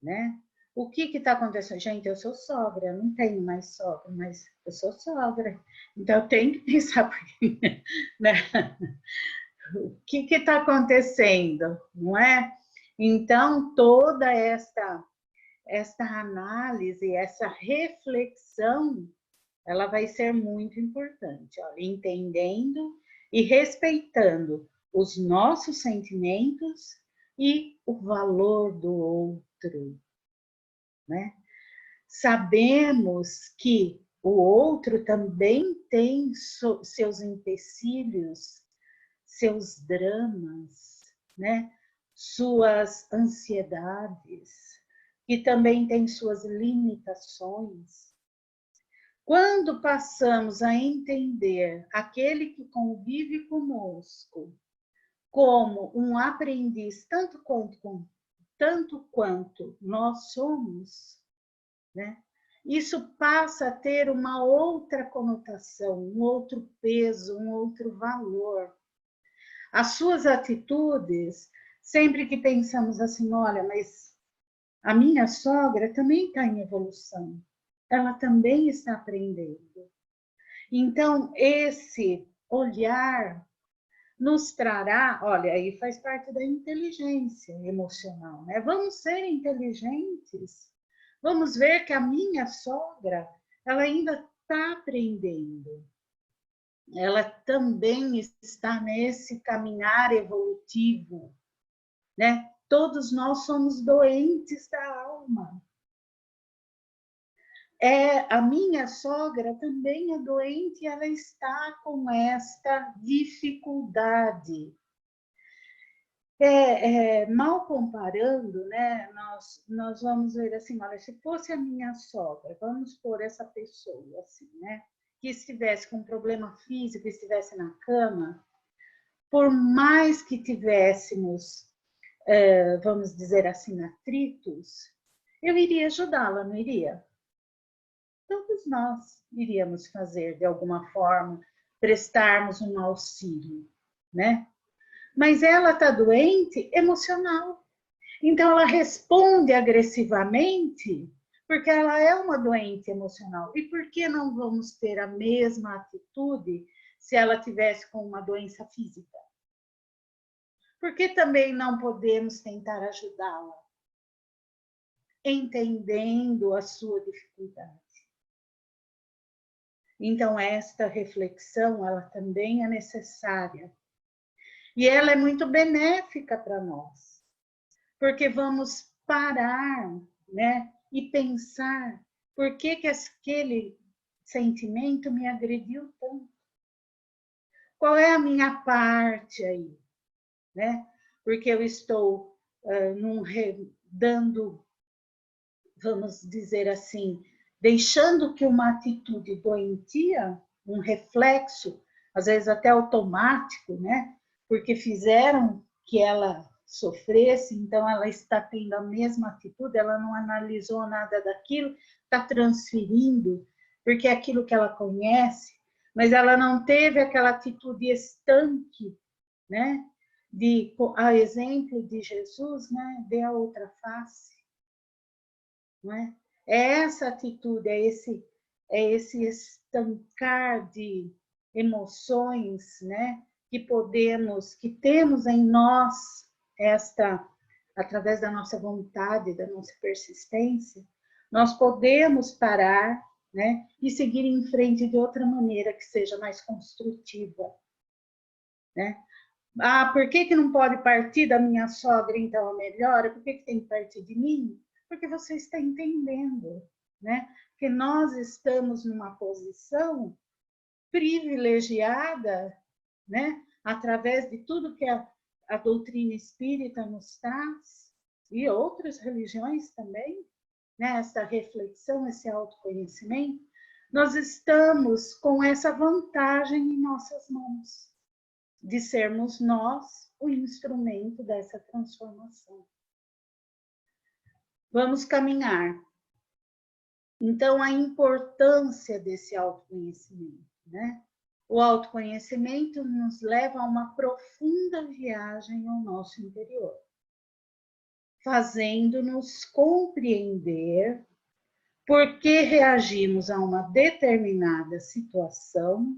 S2: Né? O que está acontecendo? Gente, eu sou sogra, eu não tenho mais sogra, mas eu sou sogra. Então, eu tenho que pensar, né? O que está acontecendo, não é? Então, toda esta análise, essa reflexão, ela vai ser muito importante, ó, entendendo e respeitando os nossos sentimentos e o valor do outro, né? Sabemos que o outro também tem seus empecilhos, seus dramas, né? Suas ansiedades, e também tem suas limitações. Quando passamos a entender aquele que convive conosco como um aprendiz, tanto quanto nós somos, né? Isso passa a ter uma outra conotação, um outro peso, um outro valor. As suas atitudes, sempre que pensamos assim, olha, mas a minha sogra também está em evolução, ela também está aprendendo. Então, esse olhar nos trará, olha, aí faz parte da inteligência emocional, né? Vamos ser inteligentes. Vamos ver que a minha sogra, ela ainda está aprendendo. Ela também está nesse caminhar evolutivo, né? Todos nós somos doentes da alma. A minha sogra também é doente e ela está com esta dificuldade. Mal comparando, né, nós vamos ver assim, olha, se fosse a minha sogra, vamos pôr essa pessoa assim, né, que estivesse com um problema físico, estivesse na cama, por mais que tivéssemos, vamos dizer assim, atritos, eu iria ajudá-la, não iria? Todos nós iríamos fazer de alguma forma, prestarmos um auxílio, né? Mas ela está doente emocional. Então, ela responde agressivamente porque ela é uma doente emocional. E por que não vamos ter a mesma atitude se ela tivesse com uma doença física? Por que também não podemos tentar ajudá-la, entendendo a sua dificuldade? Então, esta reflexão, ela também é necessária. E ela é muito benéfica para nós, porque vamos parar, né, e pensar por que aquele sentimento me agrediu tanto. Qual é a minha parte aí, né? Porque eu estou dando, vamos dizer assim, deixando que uma atitude doentia, um reflexo, às vezes até automático, né? Porque fizeram que ela sofresse, então ela está tendo a mesma atitude, ela não analisou nada daquilo, está transferindo, porque é aquilo que ela conhece, mas ela não teve aquela atitude estanque, né? A exemplo de Jesus, né? Dê a outra face. Não é? Essa atitude, é esse estancar de emoções, né? Que temos em nós através da nossa vontade, da nossa persistência, nós podemos parar, né? E seguir em frente de outra maneira que seja mais construtiva, né? Ah, por que não pode partir da minha sogra, então, a melhora? Por que tem que partir de mim? Porque você está entendendo, né? Que nós estamos numa posição privilegiada, né? Através de tudo que a doutrina espírita nos traz, e outras religiões também, né? Essa reflexão, esse autoconhecimento, nós estamos com essa vantagem em nossas mãos, de sermos nós o instrumento dessa transformação. Vamos caminhar. Então, a importância desse autoconhecimento, né? O autoconhecimento nos leva a uma profunda viagem ao nosso interior, fazendo-nos compreender por que reagimos a uma determinada situação,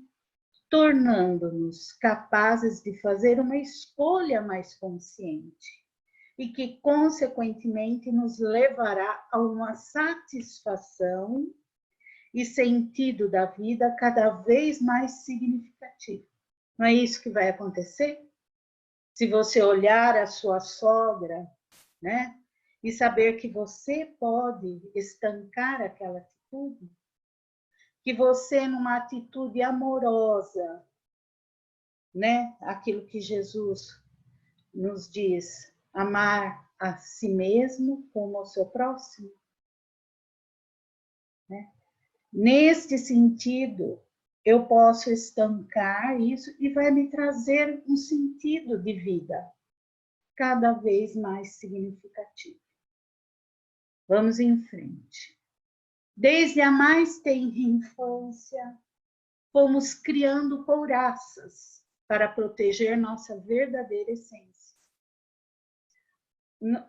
S2: tornando-nos capazes de fazer uma escolha mais consciente e que, consequentemente, nos levará a uma satisfação e sentido da vida cada vez mais significativo. Não é isso que vai acontecer? Se você olhar a sua sogra, né, e saber que você pode estancar aquela atitude, que você, numa atitude amorosa, né, aquilo que Jesus nos diz, amar a si mesmo como ao seu próximo, né? Neste sentido, eu posso estancar isso e vai me trazer um sentido de vida cada vez mais significativo. Vamos em frente. Desde a mais tenra infância, fomos criando couraças para proteger nossa verdadeira essência.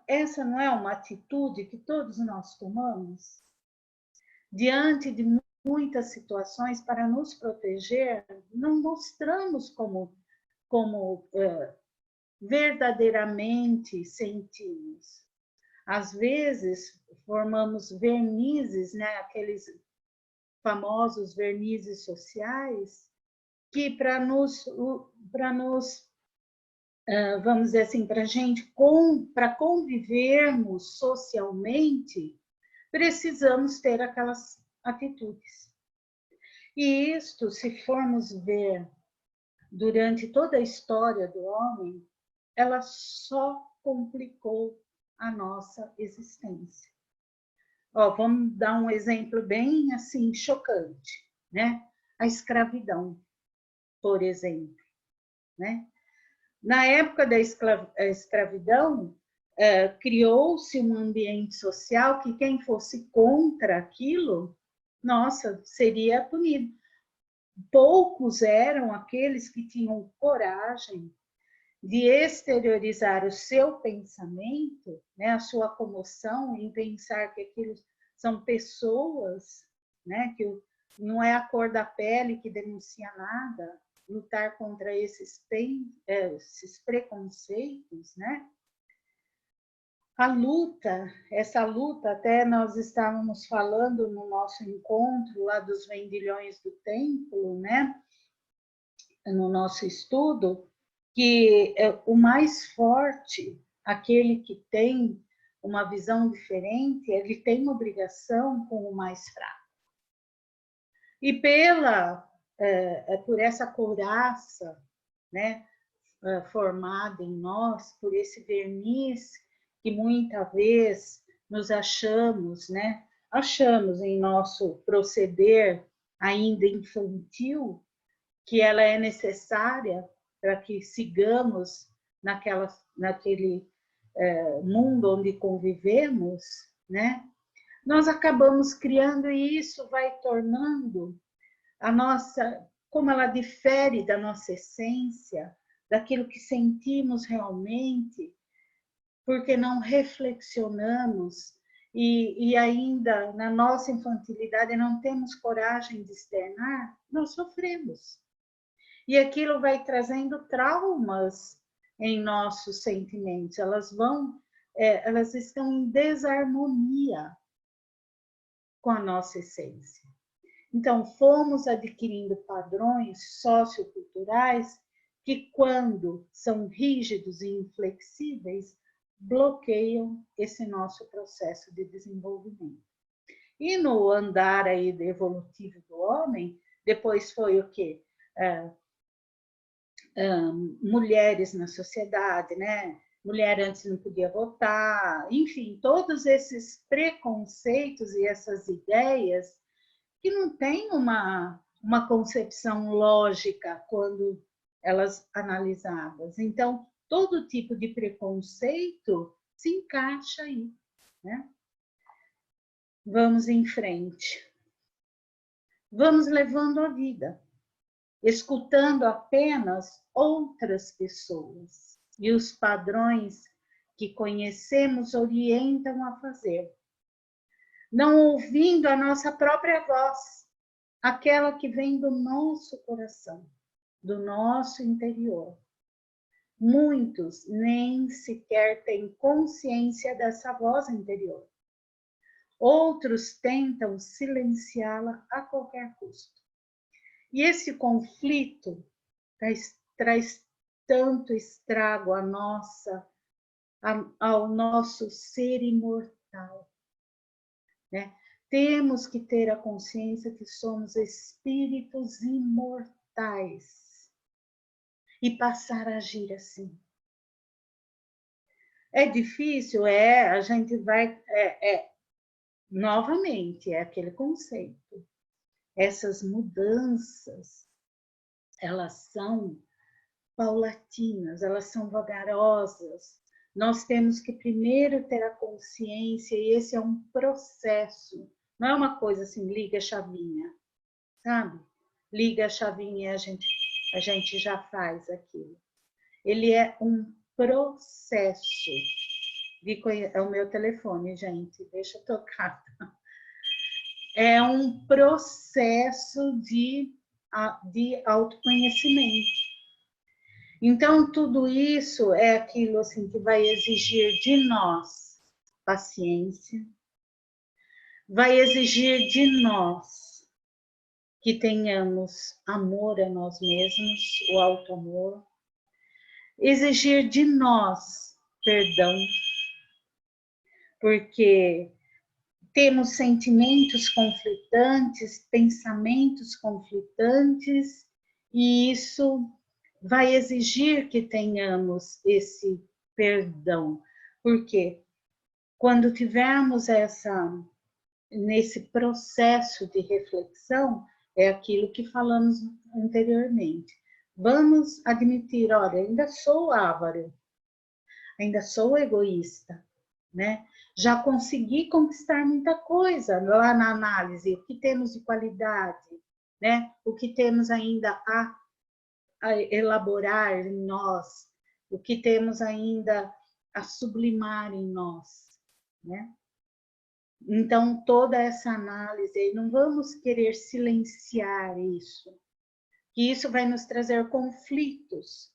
S2: Essa não é uma atitude que todos nós tomamos? Diante de muitas situações, para nos proteger, não mostramos como verdadeiramente sentimos. Às vezes, formamos vernizes, né? Aqueles famosos vernizes sociais, que vamos dizer assim, para convivermos socialmente, precisamos ter aquelas atitudes. E isto, se formos ver durante toda a história do homem, ela só complicou a nossa existência. Ó, vamos dar um exemplo bem assim chocante, né? A escravidão, por exemplo, né? Na época da escravidão, criou-se um ambiente social que quem fosse contra aquilo, nossa, seria punido. Poucos eram aqueles que tinham coragem de exteriorizar o seu pensamento, né, a sua comoção em pensar que aquilo são pessoas, né, que não é a cor da pele que denuncia nada, lutar contra esses preconceitos, né? Essa luta, até nós estávamos falando no nosso encontro lá dos vendilhões do templo, né? No nosso estudo, que o mais forte, aquele que tem uma visão diferente, ele tem uma obrigação com o mais fraco. E por essa couraça, né, formada em nós, por esse verniz que muitas vezes nos achamos, né, achamos em nosso proceder ainda infantil, que ela é necessária para que sigamos naquele mundo onde convivemos, né? Nós acabamos criando e isso vai tornando a nossa, como ela difere da nossa essência, daquilo que sentimos realmente, porque não reflexionamos e ainda na nossa infantilidade não temos coragem de externar, nós sofremos. E aquilo vai trazendo traumas em nossos sentimentos. Elas estão em desarmonia com a nossa essência. Então, fomos adquirindo padrões socioculturais que, quando são rígidos e inflexíveis, bloqueiam esse nosso processo de desenvolvimento. E no andar aí evolutivo do homem, depois foi o quê? Mulheres na sociedade, né? Mulher antes não podia votar, enfim, todos esses preconceitos e essas ideias que não têm uma concepção lógica quando elas analisadas. Então, todo tipo de preconceito se encaixa aí, né? Vamos em frente. Vamos levando a vida, escutando apenas outras pessoas, e os padrões que conhecemos orientam a fazer, não ouvindo a nossa própria voz, aquela que vem do nosso coração, do nosso interior. Muitos nem sequer têm consciência dessa voz interior. Outros tentam silenciá-la a qualquer custo. E esse conflito traz tanto estrago ao nosso ser imortal, né? Temos que ter a consciência que somos espíritos imortais e passar a agir assim. É difícil? A gente vai... novamente, é aquele conceito. Essas mudanças, elas são paulatinas, elas são vagarosas. Nós temos que primeiro ter a consciência, e esse é um processo. Não é uma coisa assim, liga a chavinha, sabe? Liga a chavinha e a gente já faz aquilo. Ele é um processo. É o meu telefone, gente, deixa eu tocar. É um processo de autoconhecimento. Então, tudo isso é aquilo assim que vai exigir de nós paciência, vai exigir de nós que tenhamos amor a nós mesmos, o auto-amor, exigir de nós perdão, porque temos sentimentos conflitantes, pensamentos conflitantes, e isso vai exigir que tenhamos esse perdão, porque quando tivermos nesse processo de reflexão, é aquilo que falamos anteriormente. Vamos admitir, olha, ainda sou avaro, ainda sou egoísta, né? Já consegui conquistar muita coisa lá na análise, o que temos de qualidade, né? O que temos ainda a elaborar em nós, o que temos ainda a sublimar em nós, né? Então, toda essa análise, não vamos querer silenciar isso, que isso vai nos trazer conflitos.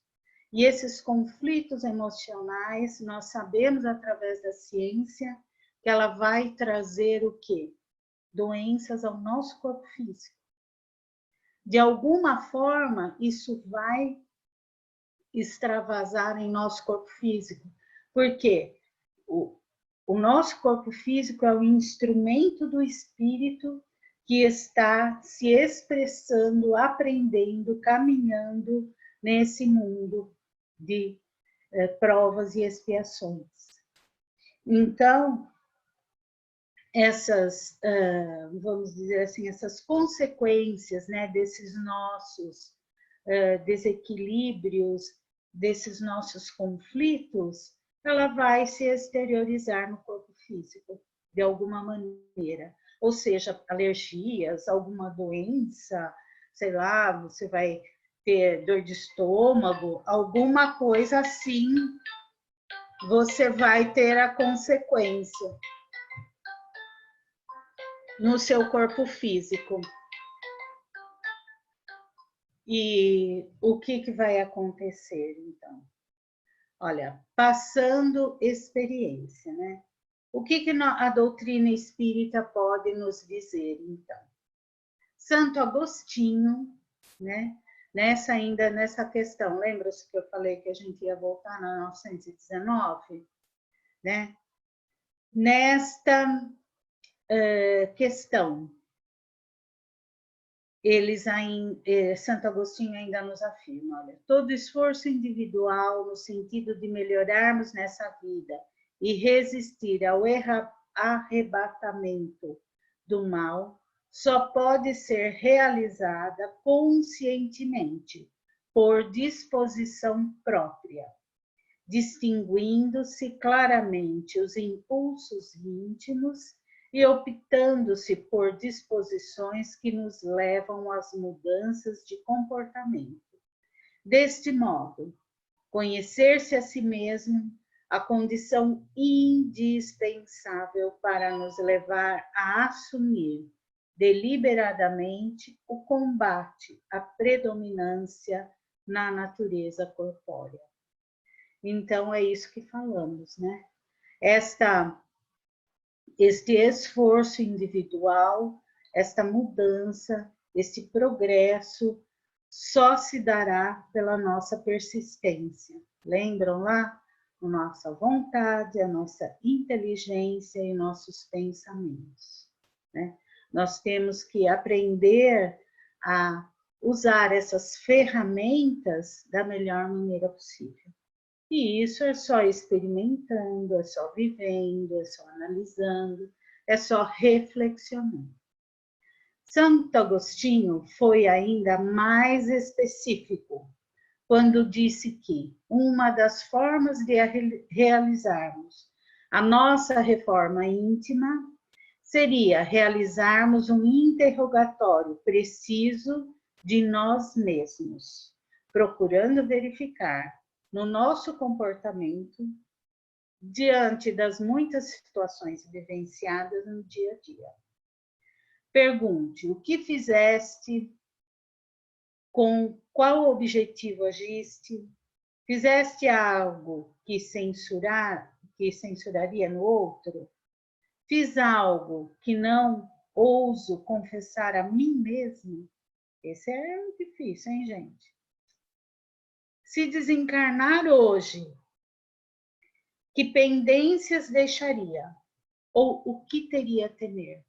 S2: E esses conflitos emocionais, nós sabemos através da ciência que ela vai trazer o quê? Doenças ao nosso corpo físico. De alguma forma, isso vai extravasar em nosso corpo físico. Por quê? O nosso corpo físico é o instrumento do espírito que está se expressando, aprendendo, caminhando nesse mundo de provas e expiações. Então, essas, vamos dizer assim, essas consequências, né, desses nossos desequilíbrios, desses nossos conflitos, ela vai se exteriorizar no corpo físico, de alguma maneira. Ou seja, alergias, alguma doença, sei lá, você vai ter dor de estômago, alguma coisa assim, você vai ter a consequência no seu corpo físico. E o que vai acontecer, então? Olha, passando experiência, né? O que a doutrina espírita pode nos dizer, então? Santo Agostinho, né, ainda nessa questão, lembra-se que eu falei que a gente ia voltar na 919, né? Nesta questão, Santo Agostinho ainda nos afirma, olha, todo esforço individual no sentido de melhorarmos nessa vida e resistir ao arrebatamento do mal só pode ser realizada conscientemente, por disposição própria, distinguindo-se claramente os impulsos íntimos e optando-se por disposições que nos levam às mudanças de comportamento. Deste modo, conhecer-se a si mesmo, a condição indispensável para nos levar a assumir deliberadamente o combate à predominância na natureza corpórea. Então, é isso que falamos, né? Este esforço individual, esta mudança, este progresso, só se dará pela nossa persistência. Lembram lá? A nossa vontade, a nossa inteligência e nossos pensamentos, né? Nós temos que aprender a usar essas ferramentas da melhor maneira possível. E isso é só experimentando, é só vivendo, é só analisando, é só reflexionando. Santo Agostinho foi ainda mais específico quando disse que uma das formas de realizarmos a nossa reforma íntima seria realizarmos um interrogatório preciso de nós mesmos, procurando verificar no nosso comportamento diante das muitas situações vivenciadas no dia a dia. Pergunte o que fizeste, com qual objetivo agiste, fizeste algo que censuraria no outro, fiz algo que não ouso confessar a mim mesmo. Esse é difícil, hein, gente? Se desencarnar hoje, que pendências deixaria? Ou o que teria a temer?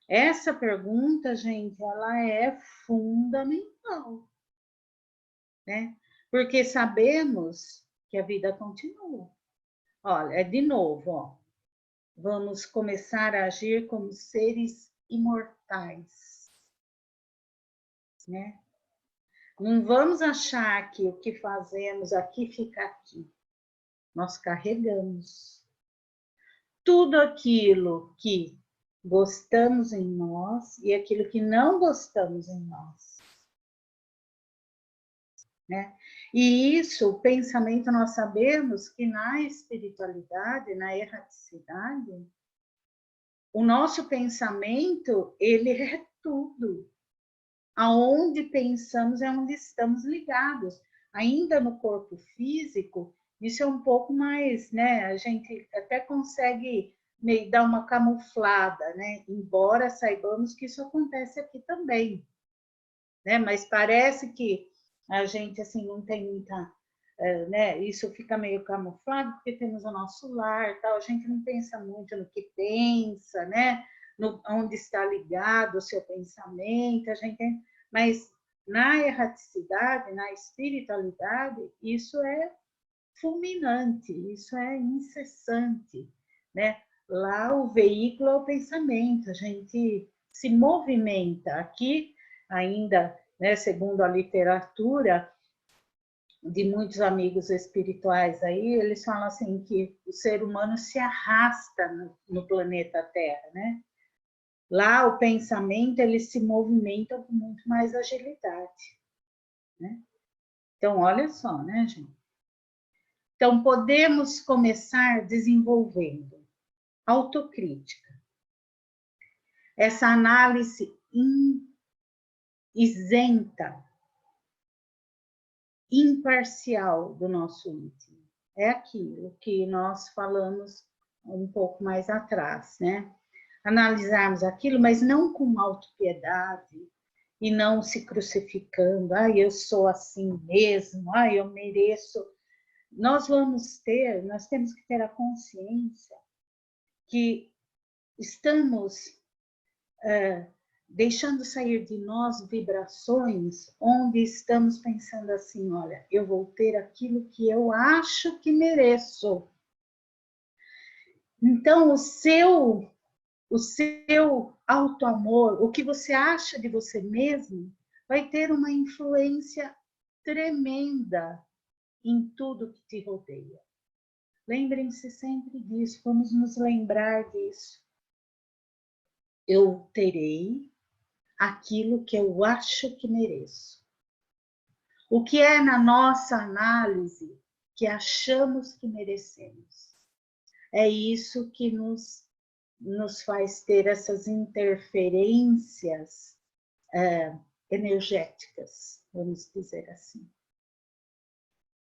S2: Essa pergunta, gente, ela é fundamental, né? Porque sabemos que a vida continua. Olha, de novo, ó. Vamos começar a agir como seres imortais, né? Não vamos achar que o que fazemos aqui fica aqui. Nós carregamos tudo aquilo que gostamos em nós e aquilo que não gostamos em nós, né? E isso, o pensamento, nós sabemos que na espiritualidade, na erraticidade, o nosso pensamento, ele é tudo. Aonde pensamos é onde estamos ligados. Ainda no corpo físico, isso é um pouco mais, né? A gente até consegue meio dar uma camuflada, né? Embora saibamos que isso acontece aqui também, né? Mas parece que a gente assim não tem muita, né? Isso fica meio camuflado porque temos o nosso lar, tal. A gente não pensa muito no que pensa, né? No, onde está ligado o seu pensamento, mas na erraticidade, na espiritualidade, isso é fulminante, isso é incessante, né? Lá o veículo é o pensamento, a gente se movimenta. Aqui, ainda, né, segundo a literatura de muitos amigos espirituais aí, eles falam assim que o ser humano se arrasta no planeta Terra, né? Lá o pensamento, ele se movimenta com muito mais agilidade, né? Então, olha só, né, gente? Então, podemos começar desenvolvendo autocrítica. Essa análise isenta, imparcial do nosso íntimo. É aquilo que nós falamos um pouco mais atrás, né? Analisarmos aquilo, mas não com autopiedade e não se crucificando. Ai, eu sou assim mesmo, ai, eu mereço. Nós temos que ter a consciência que estamos deixando sair de nós vibrações onde estamos pensando assim, olha, eu vou ter aquilo que eu acho que mereço. Então, o seu auto-amor, o que você acha de você mesmo, vai ter uma influência tremenda em tudo que te rodeia. Lembrem-se sempre disso, vamos nos lembrar disso. Eu terei aquilo que eu acho que mereço. O que é na nossa análise que achamos que merecemos. É isso que nos faz ter essas interferências energéticas, vamos dizer assim.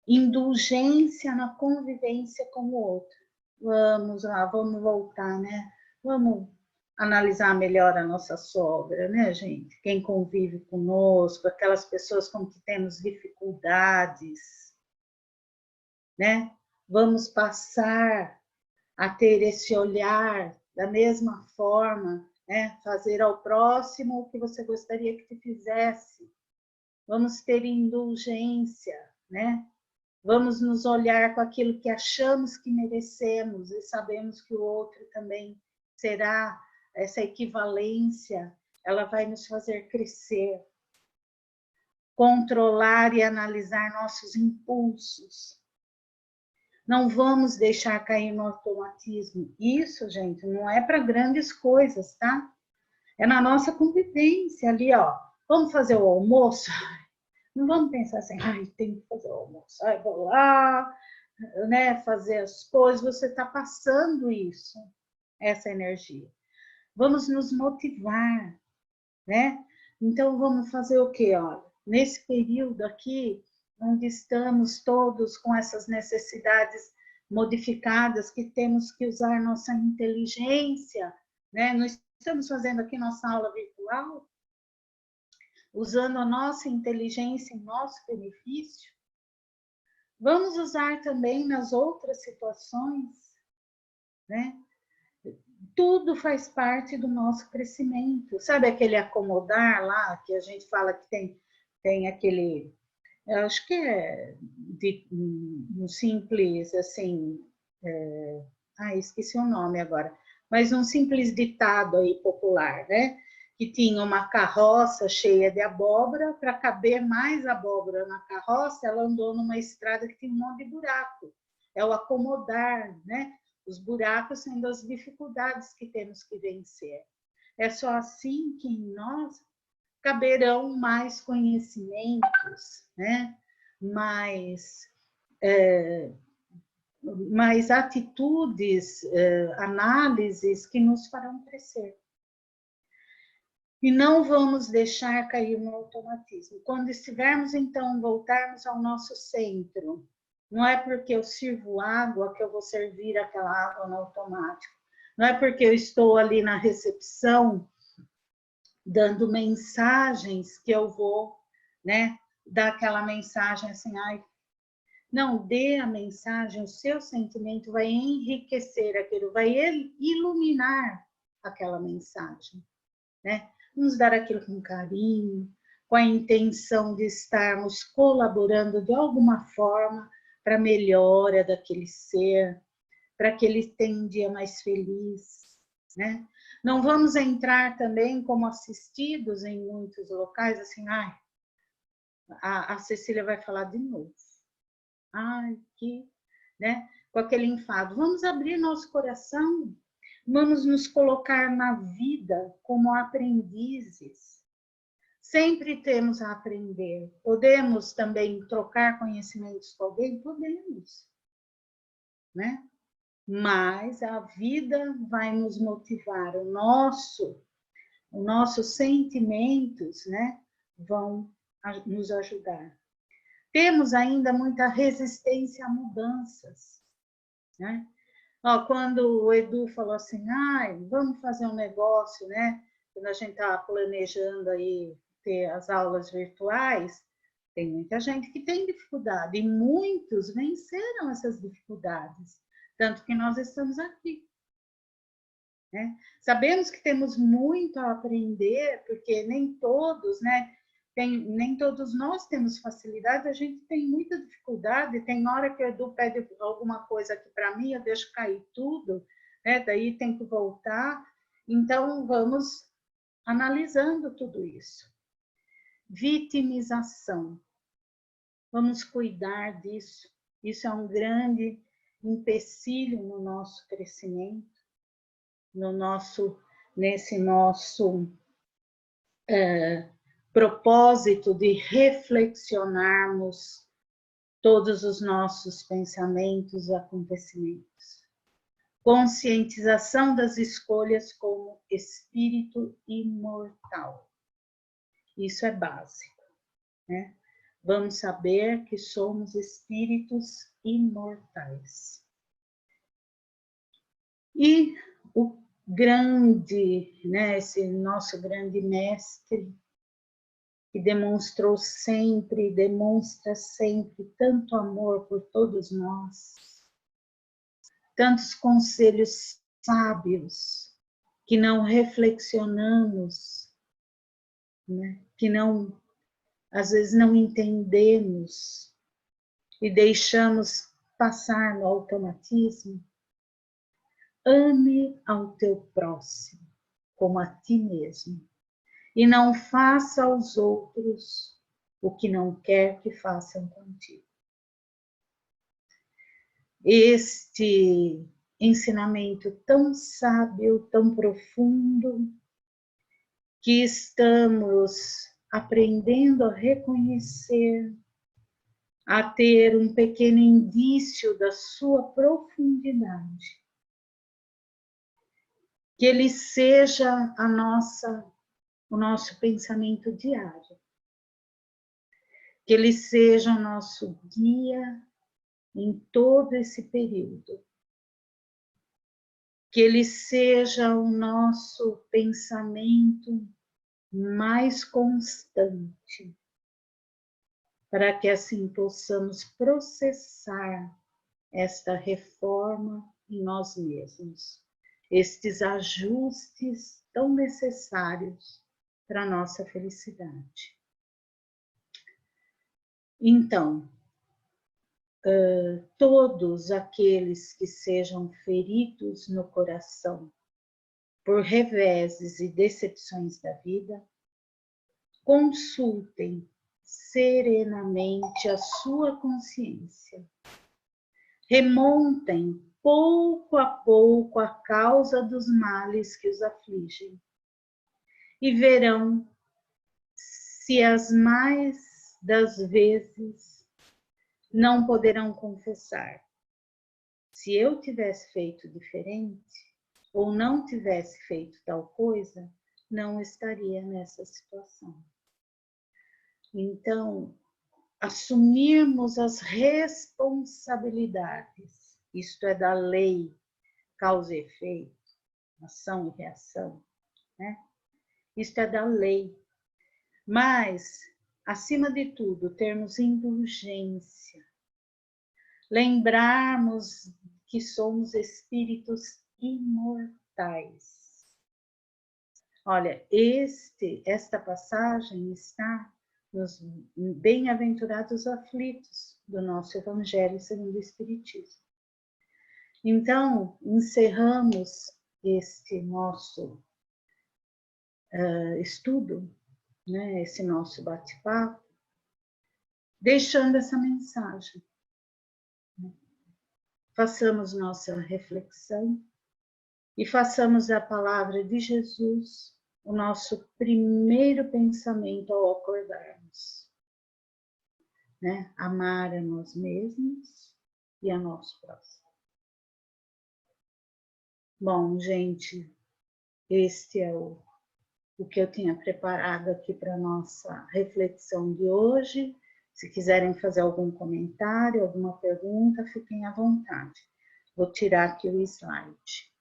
S2: Indulgência na convivência com o outro. Vamos lá, vamos voltar, né? Vamos analisar melhor a nossa sogra, né, gente? Quem convive conosco, aquelas pessoas com que temos dificuldades, né? Vamos passar a ter esse olhar da mesma forma, né? Fazer ao próximo o que você gostaria que te fizesse. Vamos ter indulgência, né? Vamos nos olhar com aquilo que achamos que merecemos e sabemos que o outro também será. Essa equivalência, ela vai nos fazer crescer. Controlar e analisar nossos impulsos. Não vamos deixar cair no automatismo. Isso, gente, não é para grandes coisas, tá? É na nossa convivência ali, ó. Vamos fazer o almoço? Não vamos pensar assim, ai, tem que fazer o almoço. Ai, vou lá, né, fazer as coisas. Você está passando isso, essa energia. Vamos nos motivar, né? Então, vamos fazer o quê? Olha, nesse período aqui, onde estamos todos com essas necessidades modificadas, que temos que usar nossa inteligência, né? Nós estamos fazendo aqui nossa aula virtual, usando a nossa inteligência em nosso benefício. Vamos usar também nas outras situações, né? Tudo faz parte do nosso crescimento. Sabe aquele acomodar lá, que a gente fala que tem aquele... Eu acho que é um simples, assim... esqueci o nome agora. Mas um simples ditado aí popular, né? Que tinha uma carroça cheia de abóbora, para caber mais abóbora na carroça, ela andou numa estrada que tinha um monte de buraco. É o acomodar, né? Os buracos sendo as dificuldades que temos que vencer. É só assim que em nós caberão mais conhecimentos, né? mais atitudes, análises que nos farão crescer. E não vamos deixar cair no automatismo. Quando estivermos, então, voltarmos ao nosso centro, não é porque eu sirvo água que eu vou servir aquela água no automático. Não é porque eu estou ali na recepção dando mensagens que eu vou, né, dar aquela mensagem assim, ai. Não, dê a mensagem, o seu sentimento vai enriquecer aquilo, vai iluminar aquela mensagem, né? Vamos dar aquilo com carinho, com a intenção de estarmos colaborando de alguma forma para a melhora daquele ser, para que ele tenha um dia mais feliz, né? Não vamos entrar também como assistidos em muitos locais, assim, ai, a Cecília vai falar de novo. Ai, que, né? Com aquele enfado. Vamos abrir nosso coração, vamos nos colocar na vida como aprendizes. Sempre temos a aprender. Podemos também trocar conhecimentos com alguém? Podemos, né? Mas a vida vai nos motivar, os nossos sentimentos, né, vão nos ajudar. Temos ainda muita resistência a mudanças, né? Ó, quando o Edu falou assim, vamos fazer um negócio, né? Quando a gente estava planejando aí ter as aulas virtuais, tem muita gente que tem dificuldade e muitos venceram essas dificuldades, tanto que nós estamos aqui. Né? Sabemos que temos muito a aprender, porque nem todos, né? Nem todos nós temos facilidade, a gente tem muita dificuldade. Tem hora que o Edu pede alguma coisa aqui para mim, eu deixo cair tudo, né? Daí tem que voltar. Então, vamos analisando tudo isso. Vitimização. Vamos cuidar disso. Isso é um grande empecilho no nosso crescimento, nesse nosso propósito de reflexionarmos todos os nossos pensamentos e acontecimentos. Conscientização das escolhas como espírito imortal. Isso é básico, né? Vamos saber que somos espíritos imortais. E o grande, né, esse nosso grande mestre, que demonstra sempre tanto amor por todos nós, tantos conselhos sábios que não reflexionamos, né, que não, às vezes não entendemos e deixamos passar no automatismo. Ame ao teu próximo como a ti mesmo e não faça aos outros o que não quer que façam contigo. Este ensinamento tão sábio, tão profundo, que estamos aprendendo a reconhecer, a ter um pequeno indício da sua profundidade. Que ele seja o nosso pensamento diário. Que ele seja o nosso guia em todo esse período. Que ele seja o nosso pensamento mais constante, para que assim possamos processar esta reforma em nós mesmos, estes ajustes tão necessários para a nossa felicidade. Então, todos aqueles que sejam feridos no coração por reveses e decepções da vida, consultem serenamente a sua consciência. Remontem pouco a pouco a causa dos males que os afligem e verão se as mais das vezes não poderão confessar. Se eu tivesse feito diferente ou não tivesse feito tal coisa, não estaria nessa situação. Então, assumirmos as responsabilidades, isto é da lei, causa e efeito, ação e reação, né? Isto é da lei. Mas, acima de tudo, termos indulgência, lembrarmos que somos espíritos imortais. Olha, esta passagem está nos bem-aventurados aflitos do nosso Evangelho segundo o Espiritismo. Então, encerramos este nosso estudo, né, esse nosso bate-papo, deixando essa mensagem. Façamos nossa reflexão e façamos da palavra de Jesus o nosso primeiro pensamento ao acordarmos. Né? Amar a nós mesmos e a nosso próximo. Bom, gente, este é o que eu tinha preparado aqui para a nossa reflexão de hoje. Se quiserem fazer algum comentário, alguma pergunta, fiquem à vontade. Vou tirar aqui o slide.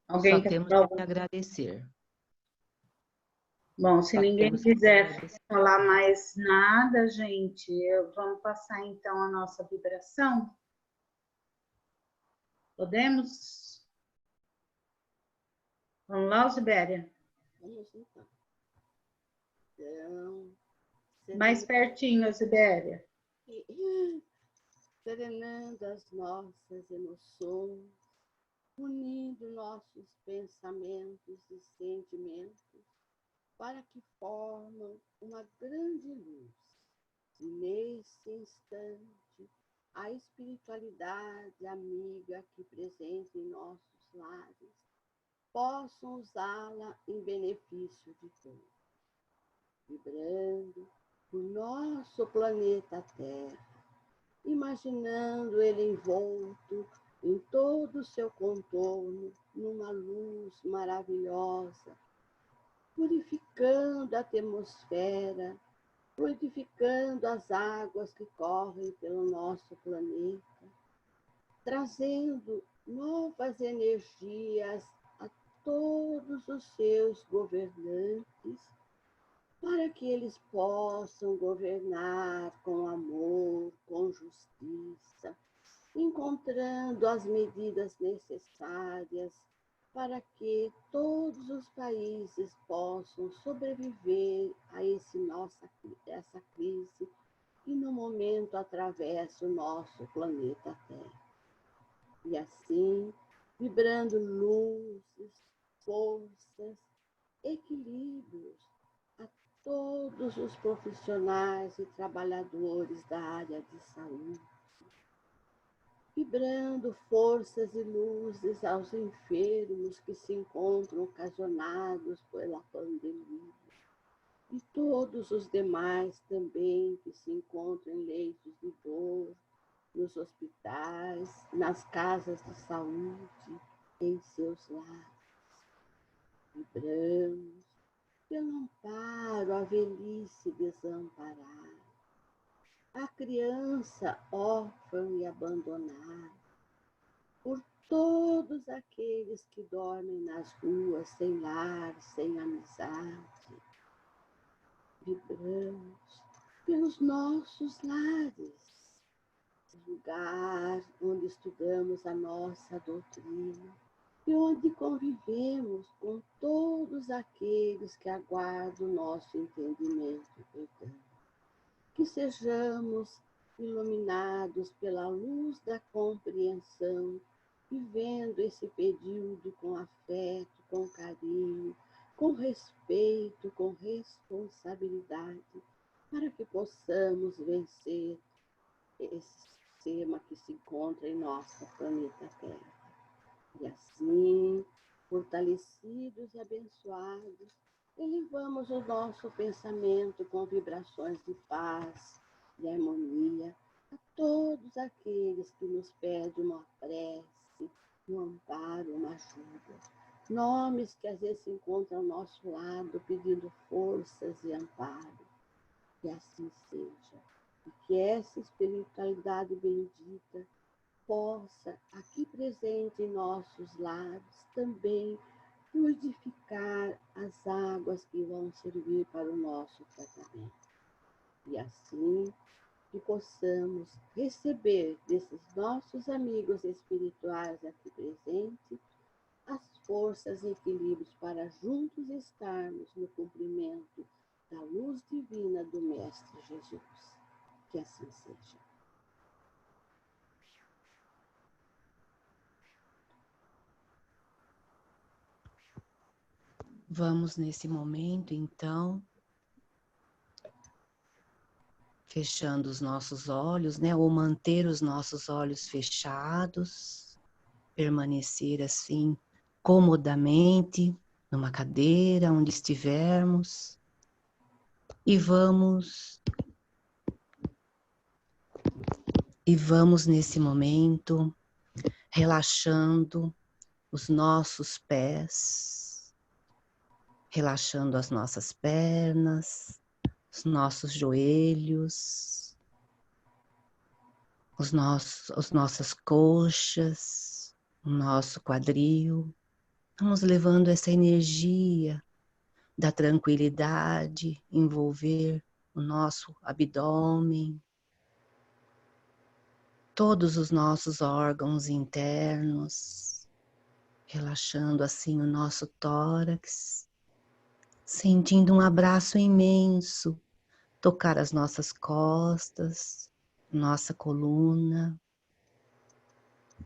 S2: Alguém
S4: Só
S2: quer
S4: temos
S2: falar
S4: que
S2: alguma?
S4: agradecer.
S2: Bom, se
S4: Só
S2: ninguém
S4: temos que
S2: quiser
S4: agradecer.
S2: falar mais nada, gente, vamos passar então a nossa vibração? Podemos? Vamos lá, Sibéria?
S5: Vamos então. Então,
S2: Mais pertinho, Sibéria.
S5: serenando as nossas emoções, unindo nossos pensamentos e sentimentos para que formam uma grande luz. E nesse instante, a espiritualidade amiga aqui presente em nossos lares possam usá-la em benefício de todos, vibrando o nosso planeta Terra, imaginando ele envolto em todo o seu contorno numa luz maravilhosa, purificando a atmosfera, purificando as águas que correm pelo nosso planeta, trazendo novas energias a todos os seus governantes, para que eles possam governar com amor, com justiça, encontrando as medidas necessárias para que todos os países possam sobreviver a essa crise que no momento atravessa o nosso planeta Terra. E assim, vibrando luzes, forças, equilíbrios a todos os profissionais e trabalhadores da área de saúde, vibrando forças e luzes aos enfermos que se encontram ocasionados pela pandemia, e todos os demais também que se encontram em leitos de dor, nos hospitais, nas casas de saúde, em seus lares. Vibramos pelo amparo à velhice desamparada, a criança órfã e abandonada, por todos aqueles que dormem nas ruas sem lar, sem amizade. Vibramos pelos nossos lares, lugar onde estudamos a nossa doutrina e onde convivemos com todos aqueles que aguardam o nosso entendimento perdão. Que sejamos iluminados pela luz da compreensão, vivendo esse período com afeto, com carinho, com respeito, com responsabilidade, para que possamos vencer esse sistema que se encontra em nosso planeta Terra. E assim, fortalecidos e abençoados, elevamos o nosso pensamento com vibrações de paz e harmonia a todos aqueles que nos pedem uma prece, um amparo, uma ajuda. Nomes que às vezes se encontram ao nosso lado pedindo forças e amparo. Que assim seja. E que essa espiritualidade bendita possa, aqui presente em nossos lares, também fluidificar as águas que vão servir para o nosso tratamento. E assim que possamos receber desses nossos amigos espirituais aqui presentes as forças e equilíbrios para juntos estarmos no cumprimento da luz divina do Mestre Jesus. Que assim seja.
S4: Vamos nesse momento, então, fechando os nossos olhos, né? Ou manter os nossos olhos fechados, permanecer assim, comodamente, numa cadeira, onde estivermos. E vamos nesse momento, relaxando os nossos pés, relaxando as nossas pernas, os nossos joelhos, as nossas coxas, o nosso quadril, Vamos levando essa energia da tranquilidade, envolver o nosso abdômen, todos os nossos órgãos internos, relaxando assim o nosso tórax, sentindo um abraço imenso, tocar as nossas costas, nossa coluna,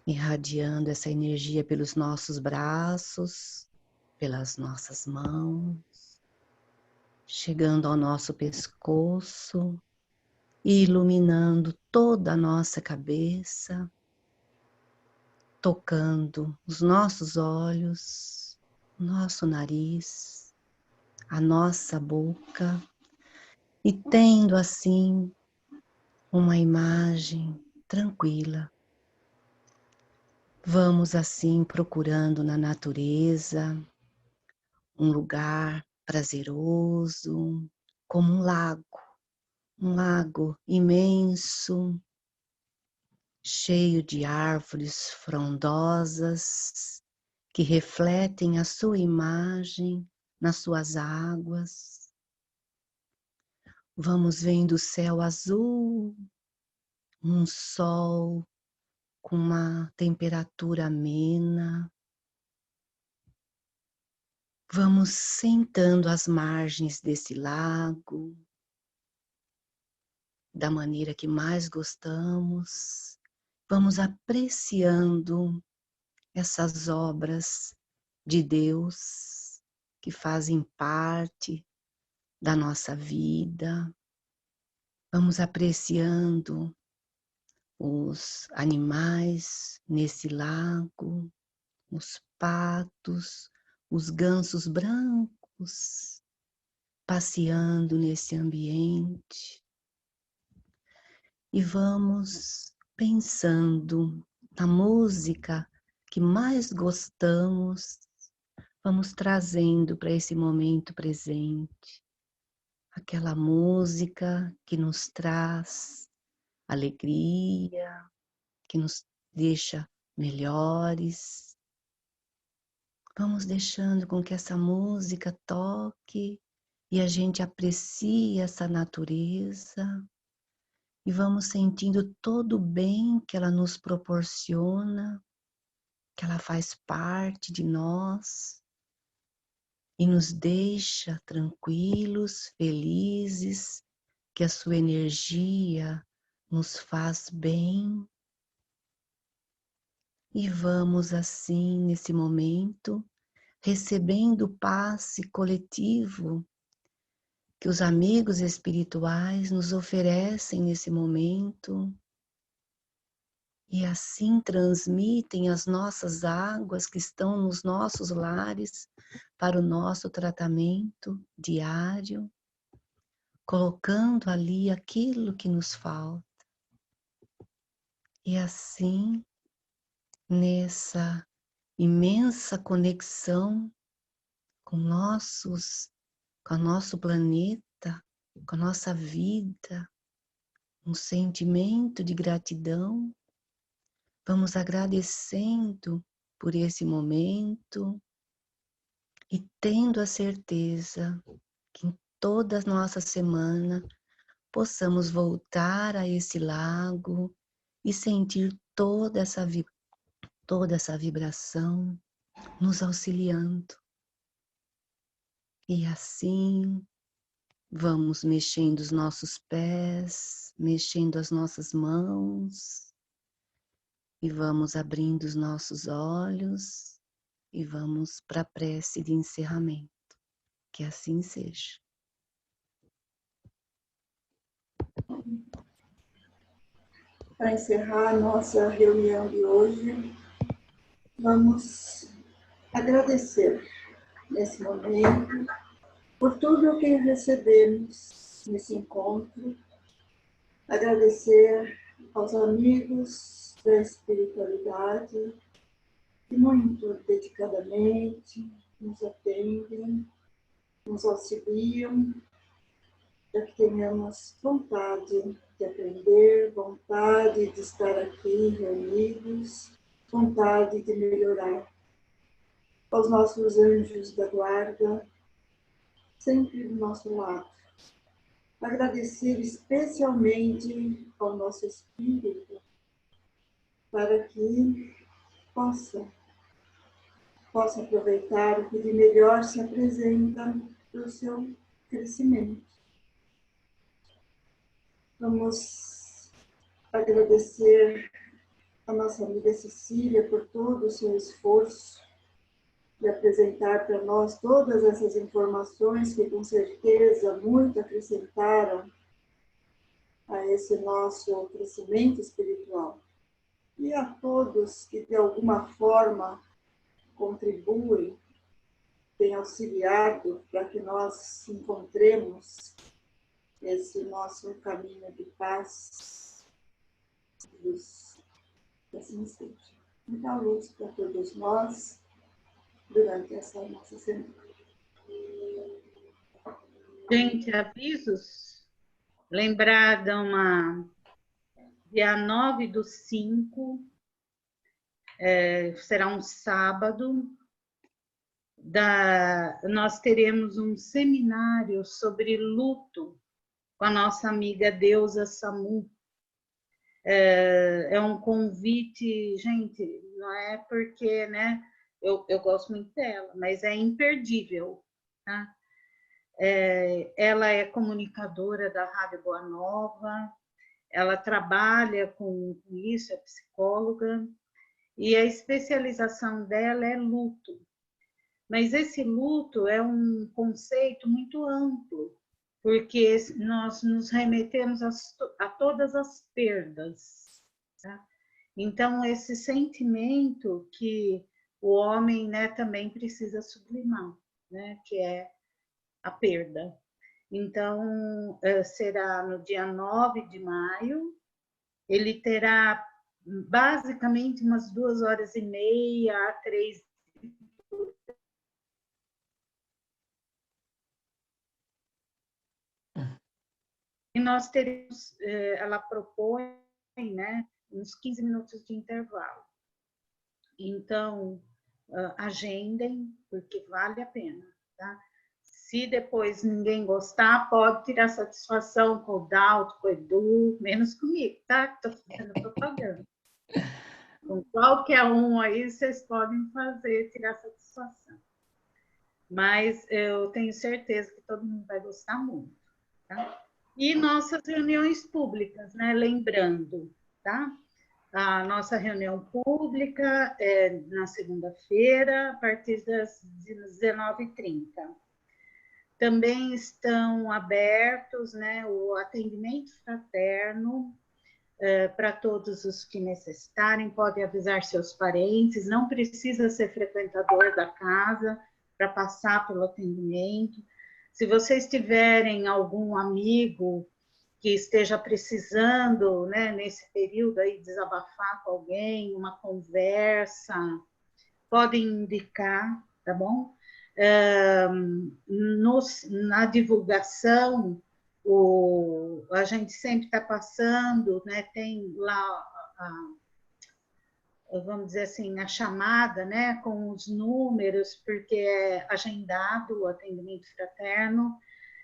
S4: irradiando essa energia pelos nossos braços, pelas nossas mãos, chegando ao nosso pescoço e iluminando toda a nossa cabeça, tocando os nossos olhos, nosso nariz, a nossa boca e tendo assim uma imagem tranquila. Vamos assim procurando na natureza um lugar prazeroso, como um lago imenso, cheio de árvores frondosas que refletem a sua imagem nas suas águas. Vamos vendo o céu azul, um sol com uma temperatura amena. Vamos sentando às margens desse lago, da maneira que mais gostamos. Vamos apreciando essas obras de Deus que fazem parte da nossa vida. Vamos apreciando os animais nesse lago, os patos, os gansos brancos passeando nesse ambiente. E vamos pensando na música que mais gostamos, vamos trazendo para esse momento presente aquela música que nos traz alegria, que nos deixa melhores. Vamos deixando com que essa música toque e a gente aprecie essa natureza e vamos sentindo todo o bem que ela nos proporciona, que ela faz parte de nós e nos deixa tranquilos, felizes, que a sua energia nos faz bem. E vamos assim, nesse momento, recebendo o passe coletivo que os amigos espirituais nos oferecem nesse momento e assim transmitem as nossas águas que estão nos nossos lares para o nosso tratamento diário, colocando ali aquilo que nos falta. E assim, nessa imensa conexão com o nosso planeta, com a nossa vida, um sentimento de gratidão. Vamos agradecendo por esse momento e tendo a certeza que em toda a nossa semana possamos voltar a esse lago e sentir toda essa vibração nos auxiliando. E assim vamos mexendo os nossos pés, mexendo as nossas mãos e vamos abrindo os nossos olhos e vamos para a prece de encerramento. Que assim seja.
S3: Para encerrar a nossa reunião de hoje, vamos agradecer nesse momento por tudo o que recebemos nesse encontro, agradecer aos amigos da espiritualidade que muito dedicadamente nos atendem, nos auxiliam, para que tenhamos vontade de aprender, vontade de estar aqui reunidos, vontade de melhorar. aos nossos anjos da guarda, sempre do nosso lado. Agradecer especialmente ao nosso espírito, para que possa aproveitar o que de melhor se apresenta para o seu crescimento. Vamos agradecer a nossa amiga Cecília por todo o seu esforço de apresentar para nós todas essas informações que, com certeza, muito acrescentaram a esse nosso crescimento espiritual. E a todos que, de alguma forma, contribuem, têm auxiliado para que nós encontremos esse nosso caminho de paz, que assim seja. Muita luz para todos nós durante essa nossa semana.
S2: Gente, avisos. Lembrar de dia 9/5, será um sábado, nós teremos um seminário sobre luto com a nossa amiga Deusa Samu. É um convite, gente, não é porque, né, eu gosto muito dela, mas é imperdível, tá? Ela é comunicadora da Rádio Boa Nova, ela trabalha com isso, é psicóloga, e a especialização dela é luto. Mas esse luto é um conceito muito amplo, porque nós nos remetemos a todas as perdas. Tá? Então, esse sentimento que o homem, né, também precisa sublimar, né, que é a perda. Então, será no dia 9 de maio, ele terá basicamente umas 2h30 a 3. E nós teremos, ela propõe, né, uns 15 minutos de intervalo. Então, agendem, porque vale a pena, tá? Se depois ninguém gostar, pode tirar satisfação com o Dalto, com o Edu, menos comigo, tá? Estou fazendo propaganda. Com qualquer um aí, vocês podem tirar satisfação. Mas eu tenho certeza que todo mundo vai gostar muito, tá? E nossas reuniões públicas, né? Lembrando, tá? A nossa reunião pública é na segunda-feira, a partir das 19h30. Também estão abertos, né, o atendimento fraterno para todos os que necessitarem, podem avisar seus parentes, não precisa ser frequentador da casa para passar pelo atendimento. Se vocês tiverem algum amigo que esteja precisando, né, nesse período aí, desabafar com alguém, uma conversa, podem indicar, tá bom? Na divulgação, a gente sempre está passando, né, tem lá, vamos dizer assim, a chamada, né, com os números, porque é agendado o atendimento fraterno,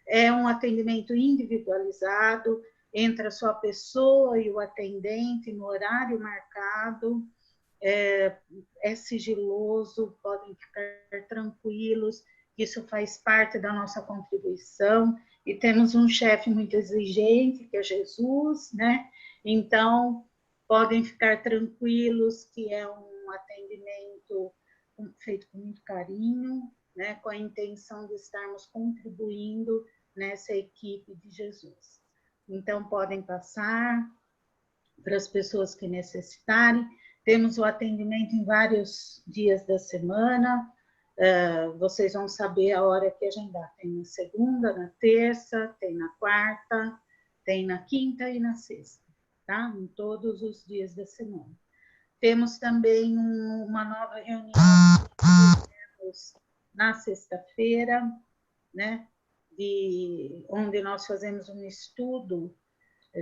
S2: é um atendimento individualizado entre a sua pessoa e o atendente no horário marcado, é sigiloso, podem ficar tranquilos, isso faz parte da nossa contribuição, e temos um chefe muito exigente, que é Jesus, né? Então, podem ficar tranquilos que é um atendimento feito com muito carinho, né? Com a intenção de estarmos contribuindo nessa equipe de Jesus. Então, podem passar para as pessoas que necessitarem. Temos o atendimento em vários dias da semana, vocês vão saber a hora que agendar. Tem na segunda, na terça, tem na quarta, tem na quinta e na sexta, tá? Em todos os dias da semana. Temos também uma nova reunião na sexta-feira, né? Onde nós fazemos um estudo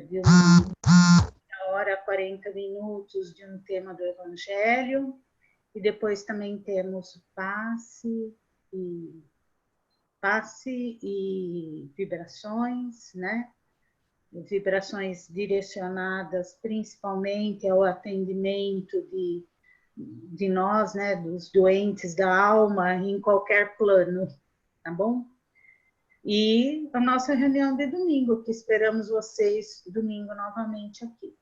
S2: de uma hora, 40 minutos de um tema do Evangelho, E depois também temos passe e vibrações, né? Vibrações direcionadas principalmente ao atendimento de nós, né? Dos doentes da alma em qualquer plano, tá bom? E a nossa reunião de domingo, que esperamos vocês domingo novamente aqui,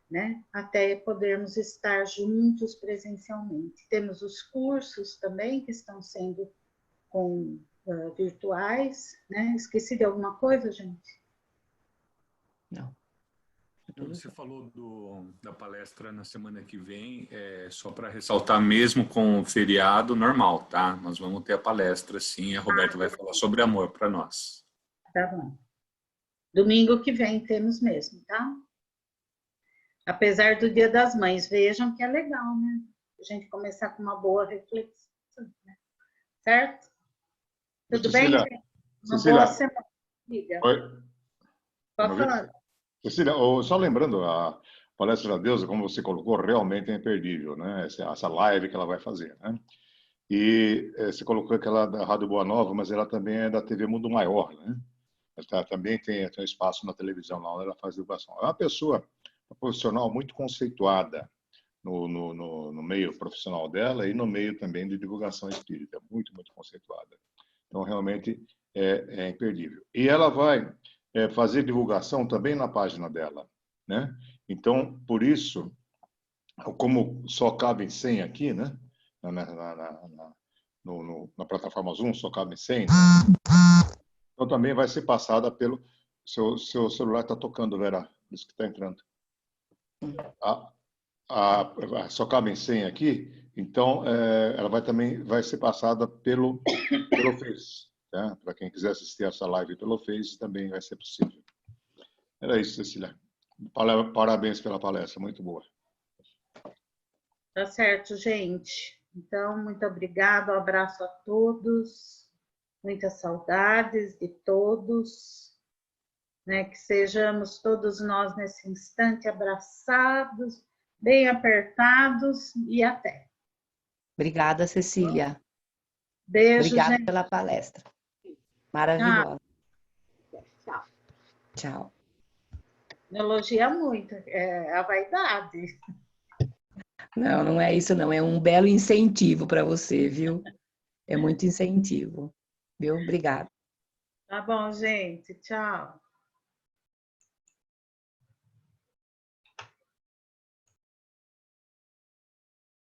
S2: né? Até podermos estar juntos presencialmente. Temos os cursos também que estão sendo virtuais, né? Esqueci de alguma coisa, gente?
S4: Não.
S1: Você falou da palestra na semana que vem, só para ressaltar, mesmo com o feriado normal, tá? Nós vamos ter a palestra, sim, a Roberta vai falar sobre amor para nós.
S2: Tá bom. Domingo que vem temos mesmo, tá? Apesar do Dia das Mães, vejam que é legal, né? A gente começar com uma boa reflexão, né? Certo? Tudo
S6: Cecília,
S2: bem, gente? Uma
S6: Cecília,
S2: boa semana. Diga.
S6: oi,
S2: Pode falar.
S6: Cecília, só lembrando, a palestra da Deusa, como você colocou, realmente é imperdível, né? Essa live que ela vai fazer, né? E você colocou aquela da Rádio Boa Nova, mas ela também é da TV Mundo Maior, né? Ela também tem um espaço na televisão lá onde ela faz divulgação. É uma pessoa, uma profissional muito conceituada no meio profissional dela e no meio também de divulgação espírita, muito, muito conceituada. Então, realmente, é imperdível. E ela vai fazer divulgação também na página dela, né? Então, por isso, como só cabem 100 aqui, né? Na plataforma Zoom, só cabem 100, né? Então, também vai ser passada pelo... Seu celular está tocando, Vera, por isso que está entrando. Só cabem 100 aqui, então ela também vai ser passada pelo Face. Tá? Para quem quiser assistir essa live pelo Face, também vai ser possível. Era isso, Cecília. Parabéns pela palestra, muito boa.
S2: Tá certo, gente. Então, muito obrigada, um abraço a todos, muitas saudades de todos, né? Que sejamos todos nós nesse instante abraçados, bem apertados e até.
S4: Obrigada, Cecília.
S2: Beijo,
S4: Obrigada
S2: gente.
S4: pela palestra. Maravilhosa.
S5: Tchau.
S4: Tchau.
S2: Me elogia muito, é a vaidade.
S4: Não, não é isso, não. É um belo incentivo para você, viu? É muito incentivo. Viu? Obrigada.
S2: Tá bom, gente. Tchau.